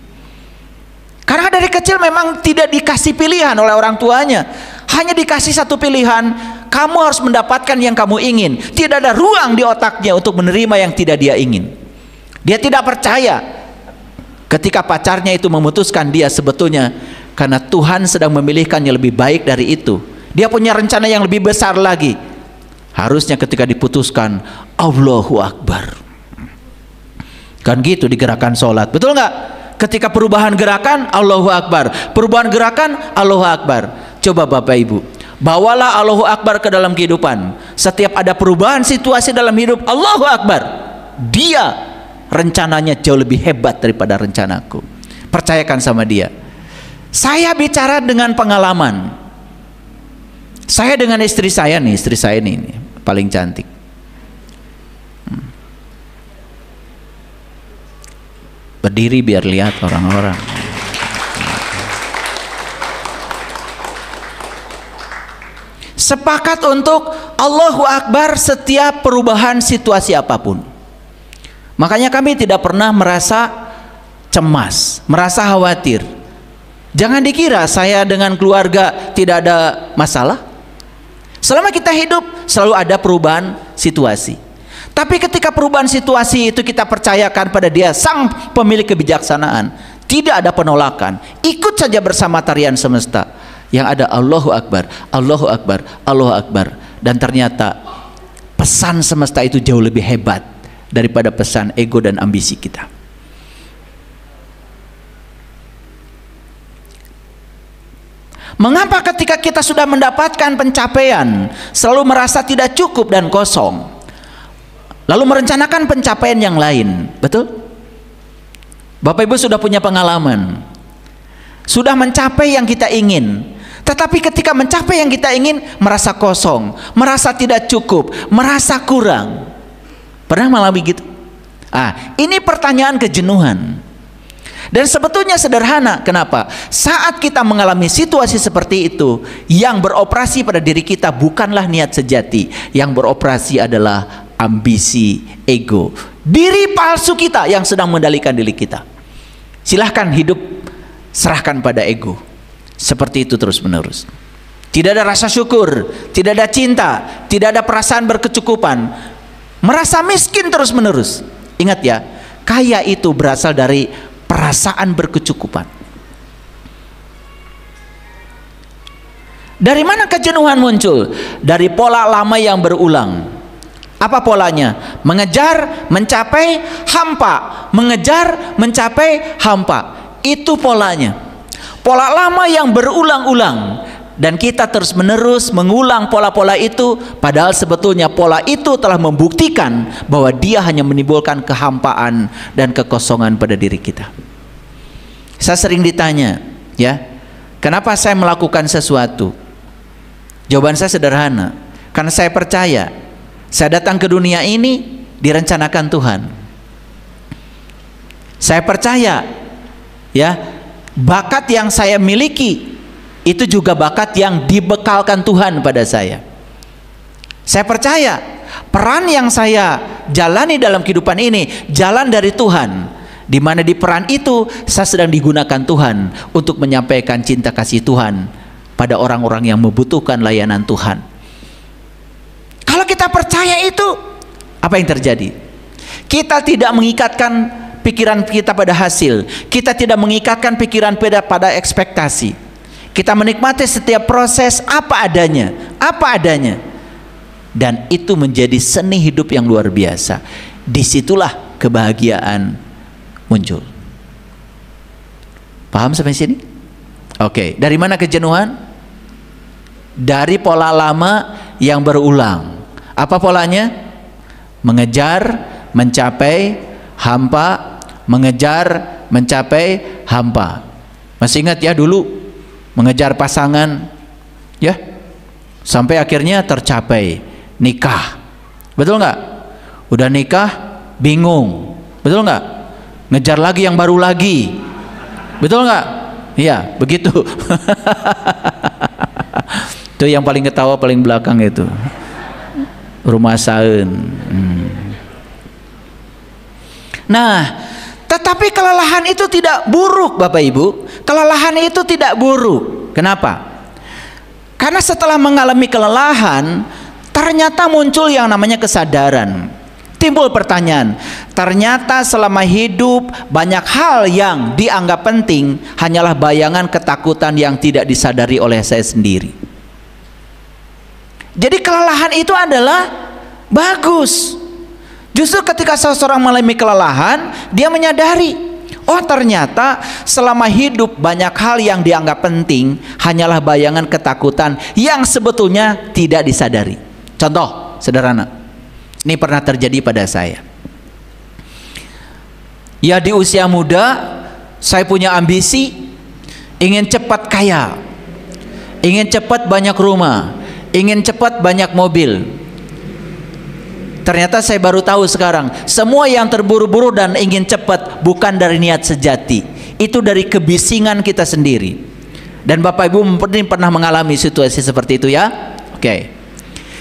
Karena dari kecil memang tidak dikasih pilihan oleh orang tuanya, hanya dikasih satu pilihan, kamu harus mendapatkan yang kamu ingin. Tidak ada ruang di otaknya untuk menerima yang tidak dia ingin. Dia tidak percaya ketika pacarnya itu memutuskan dia, sebetulnya karena Tuhan sedang memilihkan yang lebih baik dari itu. Dia punya rencana yang lebih besar lagi. Harusnya ketika diputuskan, Allahu Akbar. Kan gitu di gerakan sholat, betul nggak? Ketika perubahan gerakan, Allahu Akbar. Perubahan gerakan, Allahu Akbar. Coba Bapak Ibu, bawalah Allahu Akbar ke dalam kehidupan. Setiap ada perubahan situasi dalam hidup, Allahu Akbar. Dia rencananya jauh lebih hebat daripada rencanaku. Percayakan sama dia. Saya bicara dengan pengalaman. Saya dengan istri saya nih, istri saya ini paling cantik. Berdiri biar lihat orang-orang. Sepakat untuk Allahu Akbar setiap perubahan situasi apapun. Makanya kami tidak pernah merasa cemas, merasa khawatir. Jangan dikira saya dengan keluarga tidak ada masalah. Selama kita hidup selalu ada perubahan situasi. Tapi ketika perubahan situasi itu kita percayakan pada Dia, Sang Pemilik kebijaksanaan, tidak ada penolakan. Ikut saja bersama tarian semesta. Yang ada Allahu Akbar, Allahu Akbar, Allahu Akbar. Dan ternyata pesan semesta itu jauh lebih hebat daripada pesan ego dan ambisi kita. Mengapa ketika kita sudah mendapatkan pencapaian selalu merasa tidak cukup dan kosong, lalu merencanakan pencapaian yang lain? Betul? Bapak Ibu sudah punya pengalaman, sudah mencapai yang kita ingin, tetapi ketika mencapai yang kita ingin merasa kosong, merasa tidak cukup, merasa kurang. Pernah mengalami gitu? Ini pertanyaan kejenuhan. Dan sebetulnya sederhana. Kenapa? Saat kita mengalami situasi seperti itu, yang beroperasi pada diri kita bukanlah niat sejati. Yang beroperasi adalah ambisi, ego, diri palsu kita yang sedang mengendalikan diri kita. Silahkan hidup, serahkan pada ego. Seperti itu terus menerus. Tidak ada rasa syukur, tidak ada cinta, tidak ada perasaan berkecukupan, merasa miskin terus menerus. Ingat ya, kaya itu berasal dari perasaan berkecukupan. Dari mana kejenuhan muncul? Dari pola lama yang berulang. Apa polanya? Mengejar, mencapai, hampa. Mengejar, mencapai, hampa. Itu polanya. Pola lama yang berulang-ulang. Dan kita terus menerus mengulang pola-pola itu, padahal sebetulnya pola itu telah membuktikan bahwa dia hanya menimbulkan kehampaan dan kekosongan pada diri kita. Saya sering ditanya, ya, kenapa saya melakukan sesuatu? Jawaban saya sederhana, karena saya percaya saya datang ke dunia ini direncanakan Tuhan. Saya percaya, ya, bakat yang saya miliki itu juga bakat yang dibekalkan Tuhan pada saya. Saya percaya peran yang saya jalani dalam kehidupan ini jalan dari Tuhan, di mana di peran itu saya sedang digunakan Tuhan untuk menyampaikan cinta kasih Tuhan pada orang-orang yang membutuhkan layanan Tuhan. Kalau kita percaya itu, apa yang terjadi? Kita tidak mengikatkan pikiran kita pada hasil, kita tidak mengikatkan pikiran pada ekspektasi. Kita menikmati setiap proses apa adanya, dan itu menjadi seni hidup yang luar biasa. Disitulah kebahagiaan muncul. Paham sampai sini? Oke. Dari mana kejenuhan? Dari pola lama yang berulang. Apa polanya? Mengejar, mencapai, hampa. Mengejar, mencapai, hampa. Masih ingat ya dulu? Mengejar pasangan, ya, sampai akhirnya tercapai nikah, betul nggak? Udah nikah bingung, betul nggak? Ngejar lagi yang baru lagi, betul nggak? Iya, begitu. Itu yang paling ketawa paling belakang itu rumah saun. Nah, tetapi kelelahan itu tidak buruk Bapak Ibu. Kelelahan itu tidak buruk. Kenapa? Karena setelah mengalami kelelahan, ternyata muncul yang namanya kesadaran. Timbul pertanyaan, ternyata selama hidup banyak hal yang dianggap penting hanyalah bayangan ketakutan yang tidak disadari oleh saya sendiri. Jadi kelelahan itu adalah bagus. Justru ketika seseorang mengalami kelelahan, dia menyadari, oh ternyata selama hidup banyak hal yang dianggap penting hanyalah bayangan ketakutan yang sebetulnya tidak disadari. Contoh sederhana, ini pernah terjadi pada saya. Ya, di usia muda saya punya ambisi, ingin cepat kaya, ingin cepat banyak rumah, ingin cepat banyak mobil. Ternyata saya baru tahu sekarang, semua yang terburu-buru dan ingin cepat bukan dari niat sejati, itu dari kebisingan kita sendiri. Dan Bapak Ibu mungkin pernah mengalami situasi seperti itu ya. Oke.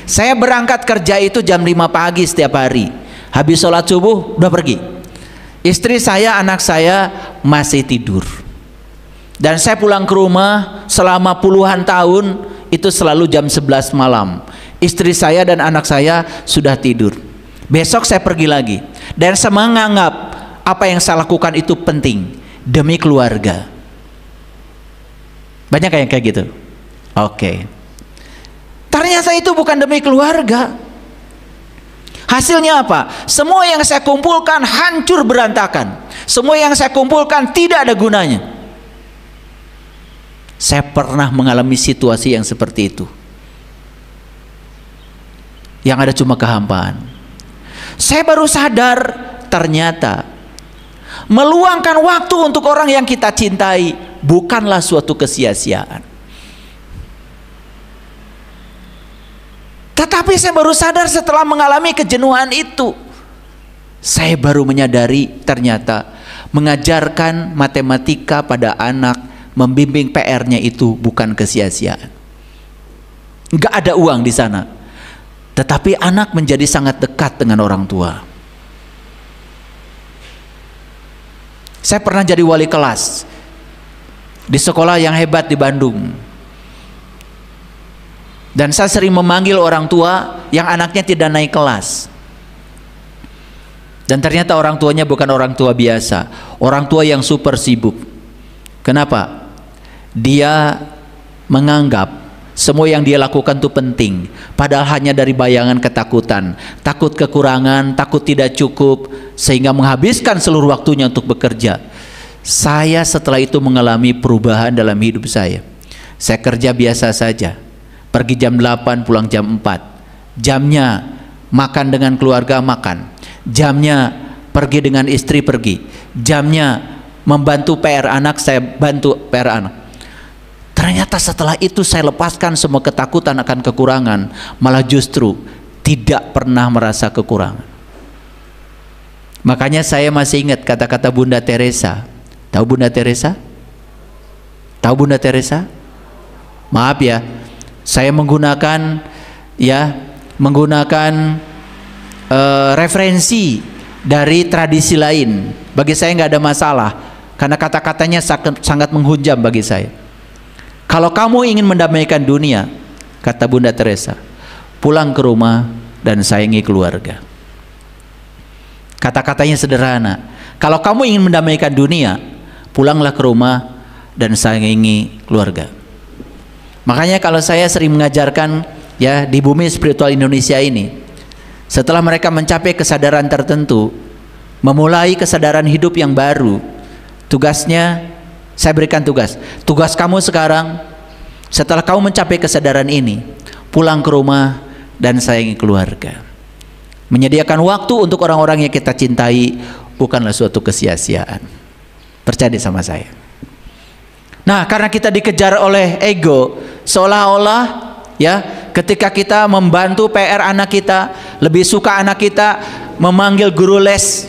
Saya berangkat kerja itu jam 5 pagi setiap hari. Habis sholat subuh udah pergi. Istri saya, anak saya masih tidur. Dan saya pulang ke rumah selama puluhan tahun itu selalu jam 11 malam. Istri saya dan anak saya sudah tidur. Besok saya pergi lagi. Dan saya menganggap apa yang saya lakukan itu penting demi keluarga. Banyak yang kayak gitu. Oke. Ternyata itu bukan demi keluarga. Hasilnya apa? Semua yang saya kumpulkan hancur berantakan. Semua yang saya kumpulkan tidak ada gunanya. Saya pernah mengalami situasi yang seperti itu. Yang ada cuma kehampaan. Saya baru sadar ternyata meluangkan waktu untuk orang yang kita cintai bukanlah suatu kesia-siaan. Tetapi saya baru sadar setelah mengalami kejenuhan itu. Saya baru menyadari ternyata mengajarkan matematika pada anak, membimbing PR-nya itu bukan kesia-siaan. Enggak ada uang di sana. Tetapi anak menjadi sangat dekat dengan orang tua. Saya pernah jadi wali kelas di sekolah yang hebat di Bandung. Dan saya sering memanggil orang tua yang anaknya tidak naik kelas. Dan ternyata orang tuanya bukan orang tua biasa, orang tua yang super sibuk. Kenapa? Dia menganggap semua yang dia lakukan itu penting, padahal hanya dari bayangan ketakutan, takut kekurangan, takut tidak cukup, sehingga menghabiskan seluruh waktunya untuk bekerja. Saya setelah itu mengalami perubahan dalam hidup saya. Saya kerja biasa saja, pergi jam 8 pulang jam 4. Jamnya makan dengan keluarga, makan. Jamnya pergi dengan istri, pergi. Jamnya membantu PR anak, saya bantu PR anak. Ternyata setelah itu saya lepaskan semua ketakutan akan kekurangan, malah justru tidak pernah merasa kekurangan. Makanya saya masih ingat kata-kata Bunda Teresa. Tahu Bunda Teresa? Tahu Bunda Teresa? Maaf ya, saya menggunakan referensi dari tradisi lain. Bagi saya nggak ada masalah, karena kata-katanya sangat menghujam bagi saya. Kalau kamu ingin mendamaikan dunia, kata Bunda Teresa, pulang ke rumah dan sayangi keluarga. Kata-katanya sederhana. Kalau kamu ingin mendamaikan dunia, pulanglah ke rumah dan sayangi keluarga. Makanya kalau saya sering mengajarkan ya di bumi spiritual Indonesia ini, setelah mereka mencapai kesadaran tertentu, memulai kesadaran hidup yang baru, tugasnya saya berikan tugas kamu sekarang, setelah kamu mencapai kesadaran ini, pulang ke rumah dan sayangi keluarga. Menyediakan waktu untuk orang-orang yang kita cintai bukanlah suatu kesia-siaan. Percaya sama saya. Nah, karena kita dikejar oleh ego, seolah-olah ya ketika kita membantu PR anak kita, lebih suka anak kita memanggil guru les,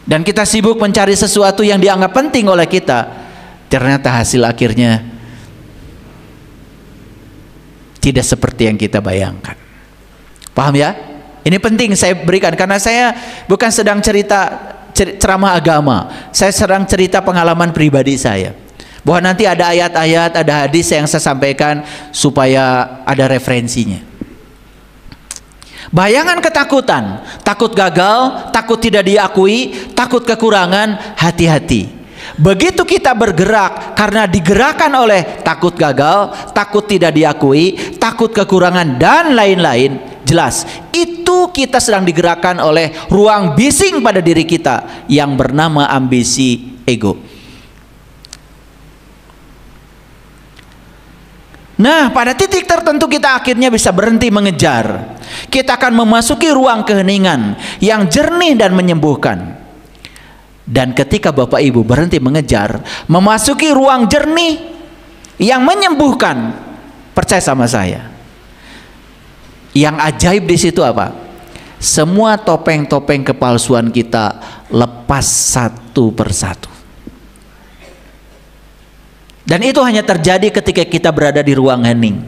dan kita sibuk mencari sesuatu yang dianggap penting oleh kita, ternyata hasil akhirnya tidak seperti yang kita bayangkan. Paham ya? Ini penting saya berikan, karena saya bukan sedang ceramah agama, saya sedang cerita pengalaman pribadi saya, bahwa nanti ada ayat-ayat, ada hadis yang saya sampaikan supaya ada referensinya. Bayangan ketakutan, takut gagal, takut tidak diakui, takut kekurangan, hati-hati. Begitu kita bergerak karena digerakkan oleh takut gagal, takut tidak diakui, takut kekurangan, dan lain-lain, jelas itu kita sedang digerakkan oleh ruang bising pada diri kita yang bernama ambisi ego. Nah, pada titik tertentu kita akhirnya bisa berhenti mengejar. Kita akan memasuki ruang keheningan yang jernih dan menyembuhkan. Dan ketika Bapak Ibu berhenti mengejar, memasuki ruang jernih yang menyembuhkan, percaya sama saya, yang ajaib di situ apa? Semua topeng-topeng kepalsuan kita lepas satu persatu. Dan itu hanya terjadi ketika kita berada di ruang hening.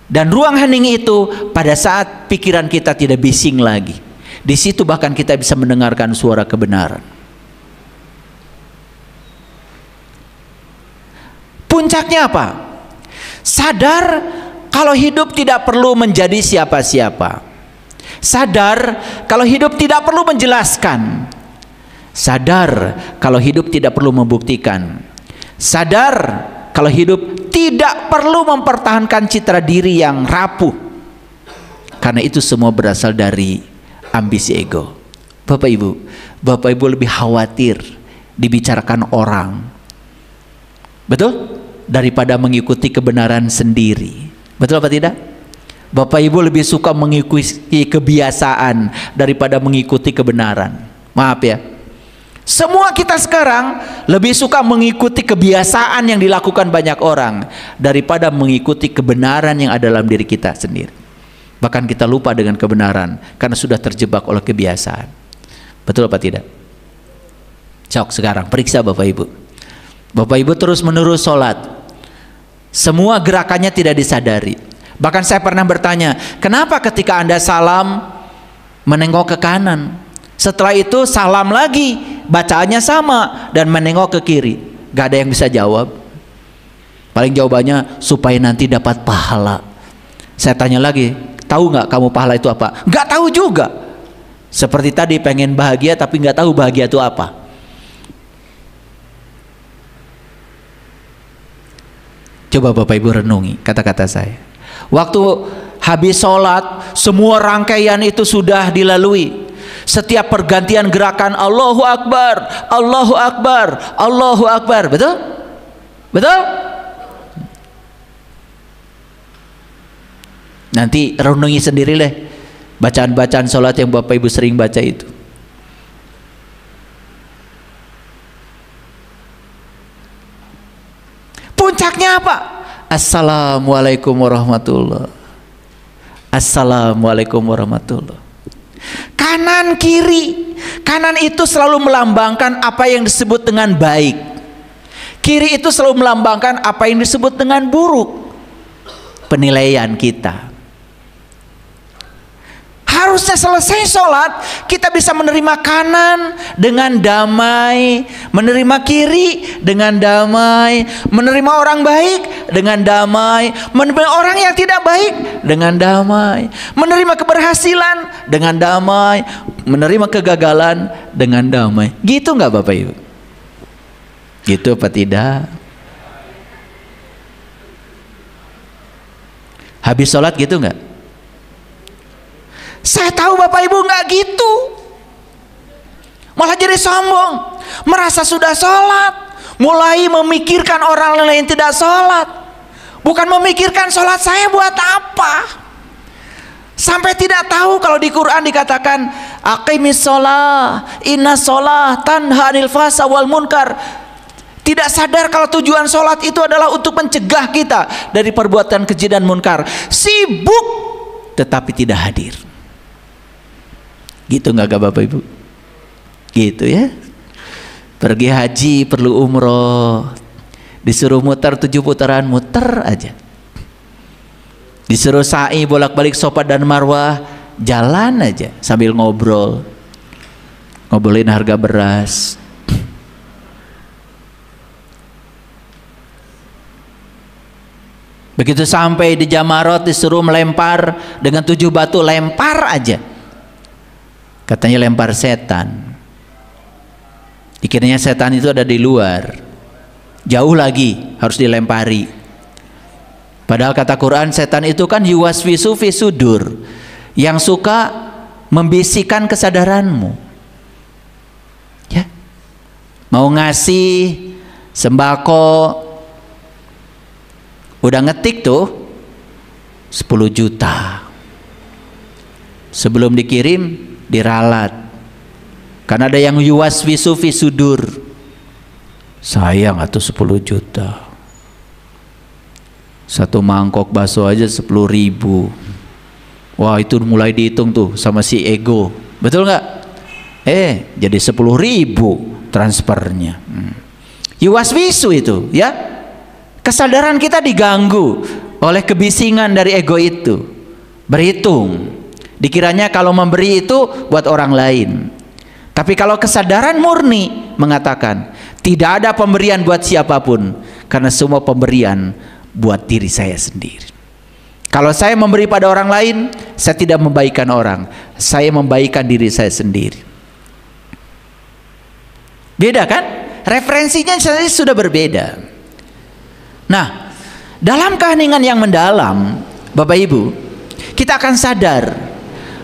Dan ruang hening itu pada saat pikiran kita tidak bising lagi. Di situ bahkan kita bisa mendengarkan suara kebenaran. Puncaknya apa? Sadar kalau hidup tidak perlu menjadi siapa-siapa. Sadar kalau hidup tidak perlu menjelaskan. Sadar kalau hidup tidak perlu membuktikan. Sadar kalau hidup tidak perlu mempertahankan citra diri yang rapuh. Karena itu semua berasal dari ambisi ego. Bapak Ibu lebih khawatir dibicarakan orang, betul? Daripada mengikuti kebenaran sendiri. Betul apa tidak? Bapak Ibu lebih suka mengikuti kebiasaan daripada mengikuti kebenaran. Maaf ya. Semua kita sekarang lebih suka mengikuti kebiasaan yang dilakukan banyak orang daripada mengikuti kebenaran yang ada dalam diri kita sendiri. Bahkan kita lupa dengan kebenaran karena sudah terjebak oleh kebiasaan. Betul apa tidak? Sok sekarang periksa Bapak Ibu. Bapak Ibu terus menerus sholat, semua gerakannya tidak disadari. Bahkan saya pernah bertanya, kenapa ketika Anda salam menengok ke kanan, setelah itu salam lagi, bacaannya sama, dan menengok ke kiri? Gak ada yang bisa jawab. Paling jawabannya supaya nanti dapat pahala. Saya tanya lagi, tahu nggak kamu pahala itu apa? Nggak tahu juga. Seperti tadi pengen bahagia tapi nggak tahu bahagia itu apa. Coba Bapak Ibu renungi kata-kata saya. Waktu habis sholat, semua rangkaian itu sudah dilalui. Setiap pergantian gerakan Allahu Akbar, Allahu Akbar, Allahu Akbar. Betul? Betul? Nanti renungi sendiri deh bacaan-bacaan sholat yang Bapak Ibu sering baca itu. Puncaknya apa? Assalamualaikum warahmatullahi. Assalamualaikum warahmatullahi. Kanan kiri. Kanan itu selalu melambangkan apa yang disebut dengan baik. Kiri itu selalu melambangkan apa yang disebut dengan buruk. Penilaian kita. Harusnya selesai sholat kita bisa menerima kanan dengan damai, menerima kiri dengan damai, menerima orang baik dengan damai, menerima orang yang tidak baik dengan damai, menerima keberhasilan dengan damai, menerima kegagalan dengan damai. Gitu nggak Bapak Ibu? Gitu apa tidak? Habis sholat gitu nggak? Saya tahu Bapak Ibu nggak gitu, malah jadi sombong, merasa sudah sholat, mulai memikirkan orang lain yang tidak sholat, bukan memikirkan sholat saya buat apa. Sampai tidak tahu kalau di Quran dikatakan aqimis sholah, inna sholah tanha anil fahsya wal munkar. Tidak sadar kalau tujuan sholat itu adalah untuk mencegah kita dari perbuatan keji dan munkar. Sibuk tetapi tidak hadir. Gitu nggak Bapak Ibu? Gitu ya. Pergi haji perlu umroh, disuruh muter 7 putaran, muter aja. Disuruh sa'i bolak-balik Safa dan Marwah, jalan aja sambil ngobrolin harga beras. Begitu sampai di Jamarot disuruh melempar dengan 7 batu, lempar aja. Katanya lempar setan. Dikiranya setan itu ada di luar, jauh lagi harus dilempari. Padahal kata Quran, setan itu kan yuwaswisu fi sudur, yang suka membisikkan kesadaranmu. Ya, mau ngasih sembako, udah ngetik tuh 10 juta, sebelum dikirim diralat, karena ada yang yuwaswisu fi sudur. Sayang atau 10 juta, satu mangkok bakso aja 10.000. Wah, itu mulai dihitung tuh sama si ego, betul nggak? Jadi 10.000 transfernya. Yuwaswisu itu ya, kesadaran kita diganggu oleh kebisingan dari ego itu, berhitung. Dikiranya kalau memberi itu buat orang lain, tapi kalau kesadaran murni mengatakan tidak ada pemberian buat siapapun, karena semua pemberian buat diri saya sendiri. Kalau saya memberi pada orang lain, saya tidak membaikan orang, saya membaikan diri saya sendiri. Beda kan? Referensinya sudah berbeda. Nah, dalam keheningan yang mendalam, Bapak Ibu, kita akan sadar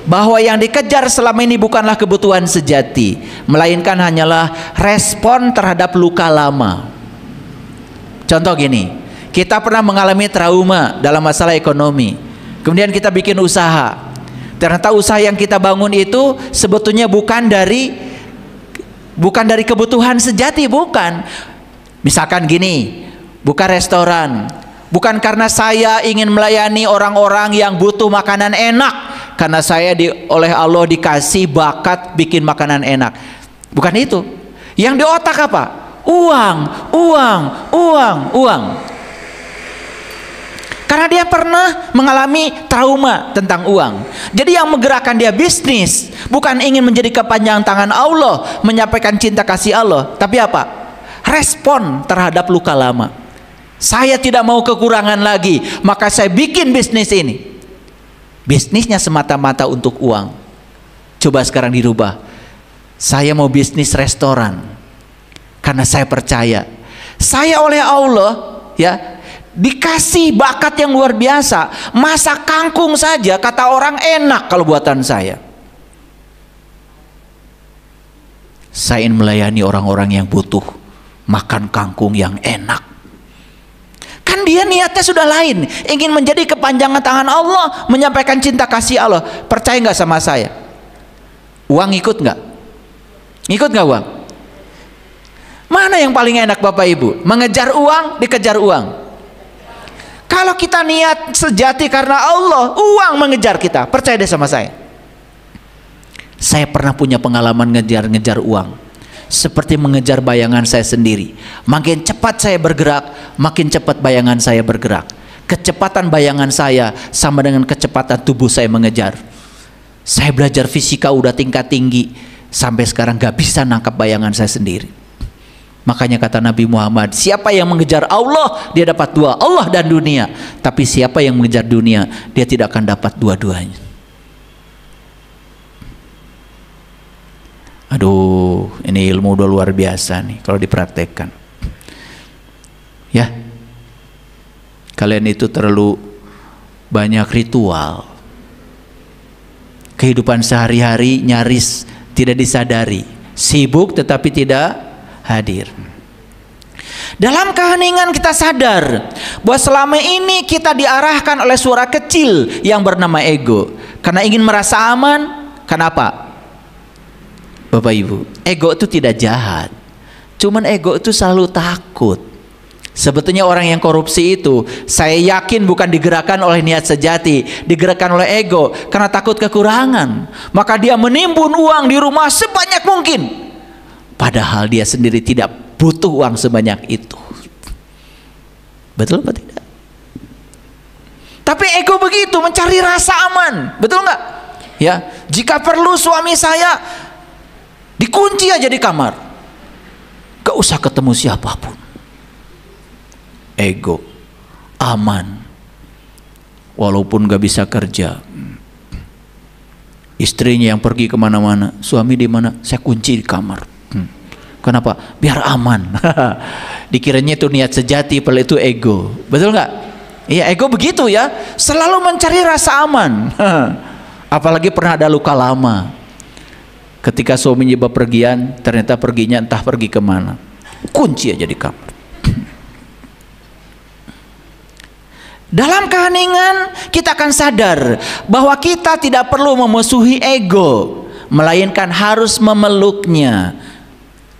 bahwa yang dikejar selama ini bukanlah kebutuhan sejati, melainkan hanyalah respon terhadap luka lama. Contoh gini, kita pernah mengalami trauma dalam masalah ekonomi, kemudian kita bikin usaha. Ternyata usaha yang kita bangun itu sebetulnya bukan dari kebutuhan sejati, bukan. Misalkan gini, buka restoran, bukan karena saya ingin melayani orang-orang yang butuh makanan enak, karena saya oleh Allah dikasih bakat bikin makanan enak. Bukan itu. Yang di otak apa? Uang. Karena dia pernah mengalami trauma tentang uang. Jadi yang menggerakkan dia bisnis bukan ingin menjadi kepanjangan tangan Allah, menyampaikan cinta kasih Allah, tapi apa? Respon terhadap luka lama. Saya tidak mau kekurangan lagi, maka saya bikin bisnis ini. Bisnisnya semata-mata untuk uang. Coba sekarang dirubah. Saya mau bisnis restoran, karena saya percaya saya oleh Allah ya dikasih bakat yang luar biasa. Masak kangkung saja kata orang enak kalau buatan saya. Saya ingin melayani orang-orang yang butuh makan kangkung yang enak. Kan dia niatnya sudah lain, ingin menjadi kepanjangan tangan Allah, menyampaikan cinta kasih Allah. Percaya nggak sama saya? Uang ikut nggak? Ikut nggak uang? Mana yang paling enak Bapak Ibu? Mengejar uang, dikejar uang. Kalau kita niat sejati karena Allah, uang mengejar kita. Percaya deh sama saya. Saya pernah punya pengalaman ngejar-ngejar uang, seperti mengejar bayangan saya sendiri. Makin cepat saya bergerak, makin cepat bayangan saya bergerak. Kecepatan bayangan saya sama dengan kecepatan tubuh saya mengejar. Saya belajar fisika udah tingkat tinggi, sampai sekarang gak bisa nangkap bayangan saya sendiri. Makanya kata Nabi Muhammad, siapa yang mengejar Allah, dia dapat dua, Allah dan dunia. Tapi siapa yang mengejar dunia, dia tidak akan dapat dua-duanya. Aduh, ini ilmu udah luar biasa nih kalau dipraktekkan. Ya, kalian itu terlalu banyak ritual. Kehidupan sehari-hari nyaris tidak disadari. Sibuk tetapi tidak hadir. Dalam keheningan kita sadar bahwa selama ini kita diarahkan oleh suara kecil yang bernama ego, karena ingin merasa aman. Kenapa? Bapak Ibu, ego itu tidak jahat, cuman ego itu selalu takut Sebetulnya orang yang korupsi itu, saya yakin bukan digerakkan oleh niat sejati, digerakkan oleh ego, karena takut kekurangan. Maka dia menimbun uang di rumah sebanyak mungkin, padahal dia sendiri tidak butuh uang sebanyak itu. Betul atau tidak? Tapi ego begitu, mencari rasa aman. Betul nggak? Ya, jika perlu suami saya dikunci aja di kamar, gak usah ketemu siapapun. Ego, aman, walaupun gak bisa kerja. Istrinya yang pergi kemana-mana, suami di mana? Saya kunci di kamar. Kenapa? Biar aman. Dikiranya itu niat sejati, padahal itu ego. Betul nggak? Iya, ego begitu ya, selalu mencari rasa aman. Apalagi pernah ada luka lama. Ketika suaminya bepergian, ternyata perginya entah pergi kemana. Kunci aja di kamar. Dalam keheningan kita akan sadar bahwa kita tidak perlu memusuhi ego, melainkan harus memeluknya.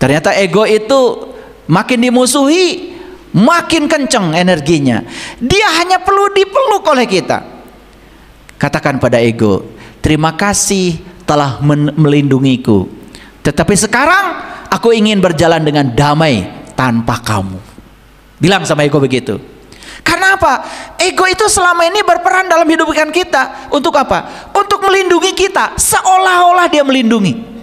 Ternyata ego itu makin dimusuhi, makin kencang energinya. Dia hanya perlu dipeluk oleh kita. Katakan pada ego, terima kasih telah melindungiku, tetapi sekarang aku ingin berjalan dengan damai tanpa kamu. Bilang sama ego begitu. Karena apa? Ego itu selama ini berperan dalam hidup kita. Untuk apa? Untuk melindungi kita, seolah-olah dia melindungi.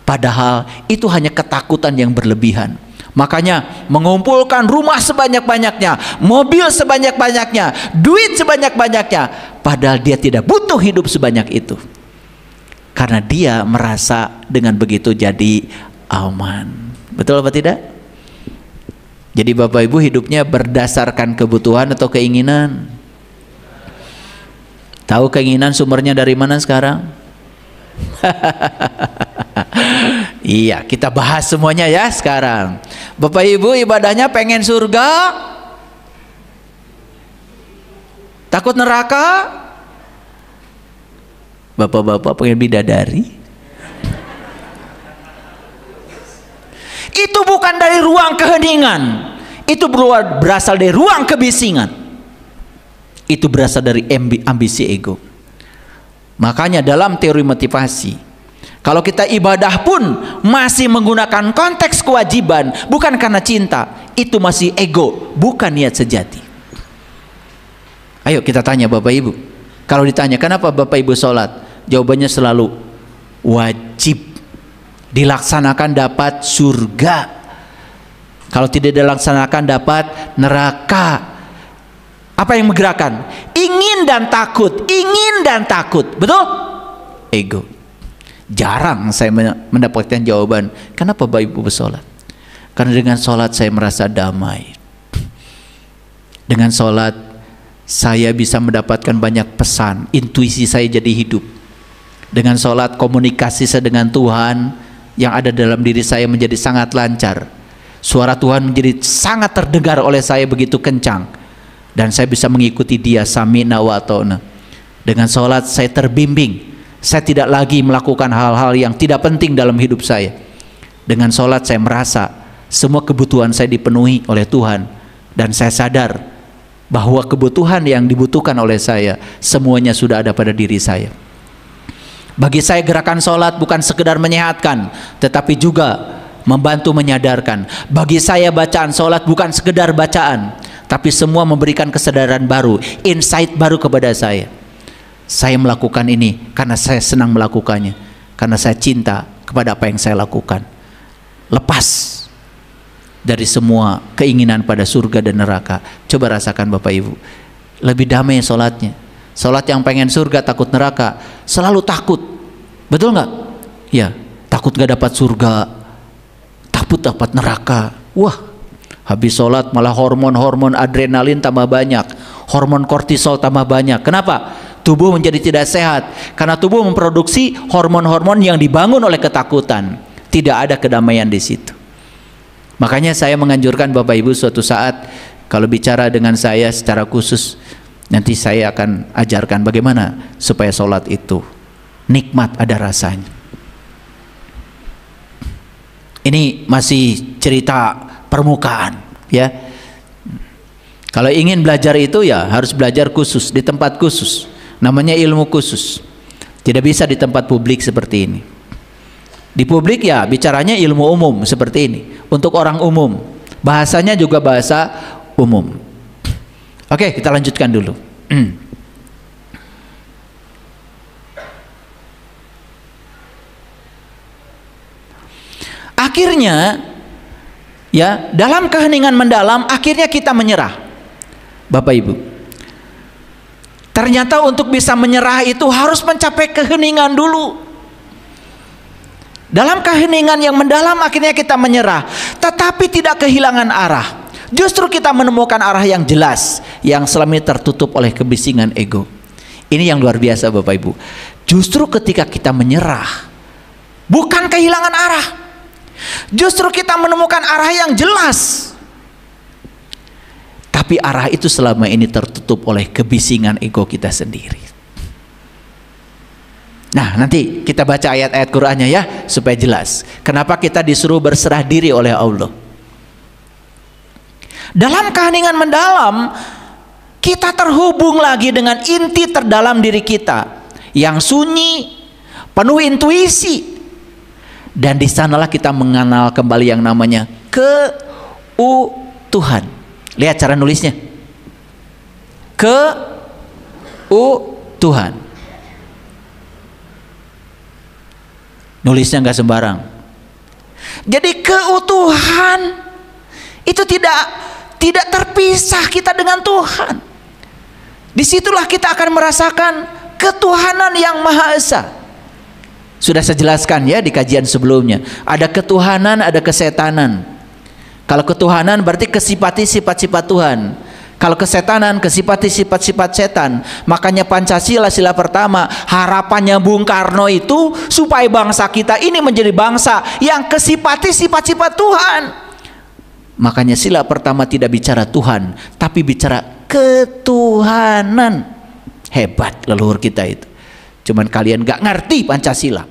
Padahal itu hanya ketakutan yang berlebihan. Makanya mengumpulkan rumah sebanyak-banyaknya, mobil sebanyak-banyaknya, duit sebanyak-banyaknya, padahal dia tidak butuh hidup sebanyak itu. Karena dia merasa dengan begitu jadi aman. Betul apa tidak? Jadi Bapak Ibu hidupnya berdasarkan kebutuhan atau keinginan? Tahu keinginan sumbernya dari mana sekarang? Iya, kita bahas semuanya ya sekarang. Bapak Ibu ibadahnya pengen surga, takut neraka? Bapak-bapak pengen bidadari? Itu bukan dari ruang keheningan, itu berasal dari ruang kebisingan. Itu berasal dari ambisi ego. Makanya dalam teori motivasi, kalau kita ibadah pun masih menggunakan konteks kewajiban, bukan karena cinta, itu masih ego, bukan niat sejati. Ayo kita tanya Bapak Ibu, kalau ditanya kenapa Bapak Ibu sholat, jawabannya selalu wajib, dilaksanakan dapat surga. Kalau tidak dilaksanakan dapat neraka. Apa yang menggerakkan? Ingin dan takut, ingin dan takut. Betul? Ego. Jarang saya mendapatkan jawaban kenapa Bapak Ibu bersolat. Karena dengan solat saya merasa damai. Dengan solat saya bisa mendapatkan banyak pesan, intuisi saya jadi hidup. Dengan solat komunikasi saya dengan Tuhan yang ada dalam diri saya menjadi sangat lancar. Suara Tuhan menjadi sangat terdengar oleh saya begitu kencang, dan saya bisa mengikuti Dia, sami'na wa ata'na. Dengan solat saya terbimbing, saya tidak lagi melakukan hal-hal yang tidak penting dalam hidup saya. Dengan solat saya merasa semua kebutuhan saya dipenuhi oleh Tuhan, dan saya sadar bahwa kebutuhan yang dibutuhkan oleh saya semuanya sudah ada pada diri saya. Bagi saya gerakan solat bukan sekedar menyehatkan, tetapi juga membantu menyadarkan. Bagi saya bacaan solat bukan sekedar bacaan, tapi semua memberikan kesadaran baru, insight baru kepada saya. Saya melakukan ini karena saya senang melakukannya, karena saya cinta kepada apa yang saya lakukan. Lepas dari semua keinginan pada surga dan neraka. Coba rasakan Bapak Ibu, lebih damai solatnya. Solat yang pengen surga takut neraka, selalu takut. Betul nggak? Ya, takut nggak dapat surga, takut dapat neraka. Wah, habis solat malah hormon adrenalin tambah banyak, hormon kortisol tambah banyak. Kenapa? Tubuh menjadi tidak sehat, karena tubuh memproduksi hormon-hormon yang dibangun oleh ketakutan. Tidak ada kedamaian di situ. Makanya saya menganjurkan Bapak Ibu suatu saat kalau bicara dengan saya secara khusus, nanti saya akan ajarkan bagaimana supaya sholat itu nikmat, ada rasanya. Ini masih cerita permukaan. Ya, kalau ingin belajar itu ya harus belajar khusus di tempat khusus, namanya ilmu khusus. Tidak bisa di tempat publik seperti ini. Di publik ya bicaranya ilmu umum seperti ini, untuk orang umum, bahasanya juga bahasa umum. Oke, kita lanjutkan dulu. Akhirnya ya, dalam keheningan mendalam akhirnya kita menyerah. Bapak Ibu, ternyata untuk bisa menyerah itu harus mencapai keheningan dulu. Dalam keheningan yang mendalam akhirnya kita menyerah, tetapi tidak kehilangan arah. Justru kita menemukan arah yang jelas, yang selama ini tertutup oleh kebisingan ego. Ini yang luar biasa Bapak Ibu. Justru ketika kita menyerah, bukan kehilangan arah, justru kita menemukan arah yang jelas. Tapi arah itu selama ini tertutup oleh kebisingan ego kita sendiri. Nah, nanti kita baca ayat-ayat Qur'annya ya, supaya jelas kenapa kita disuruh berserah diri oleh Allah. Dalam keheningan mendalam, kita terhubung lagi dengan inti terdalam diri kita yang sunyi, penuh intuisi. Dan di sanalah kita mengenal kembali yang namanya keutuhan. Lihat cara nulisnya. Keutuhan. Nulisnya nggak sembarang. Jadi keutuhan itu tidak terpisah kita dengan Tuhan. Disitulah kita akan merasakan ketuhanan yang Maha Esa. Sudah saya jelaskan ya di kajian sebelumnya. Ada ketuhanan, ada kesetanan. Kalau ketuhanan berarti kesipati sifat-sifat Tuhan. Kalau kesetanan kesipati sifat-sifat setan. Makanya Pancasila sila pertama, harapannya Bung Karno itu supaya bangsa kita ini menjadi bangsa yang kesipati sifat-sifat Tuhan. Makanya sila pertama tidak bicara Tuhan, tapi bicara ketuhanan. Hebat leluhur kita itu. Cuman kalian gak ngerti Pancasila.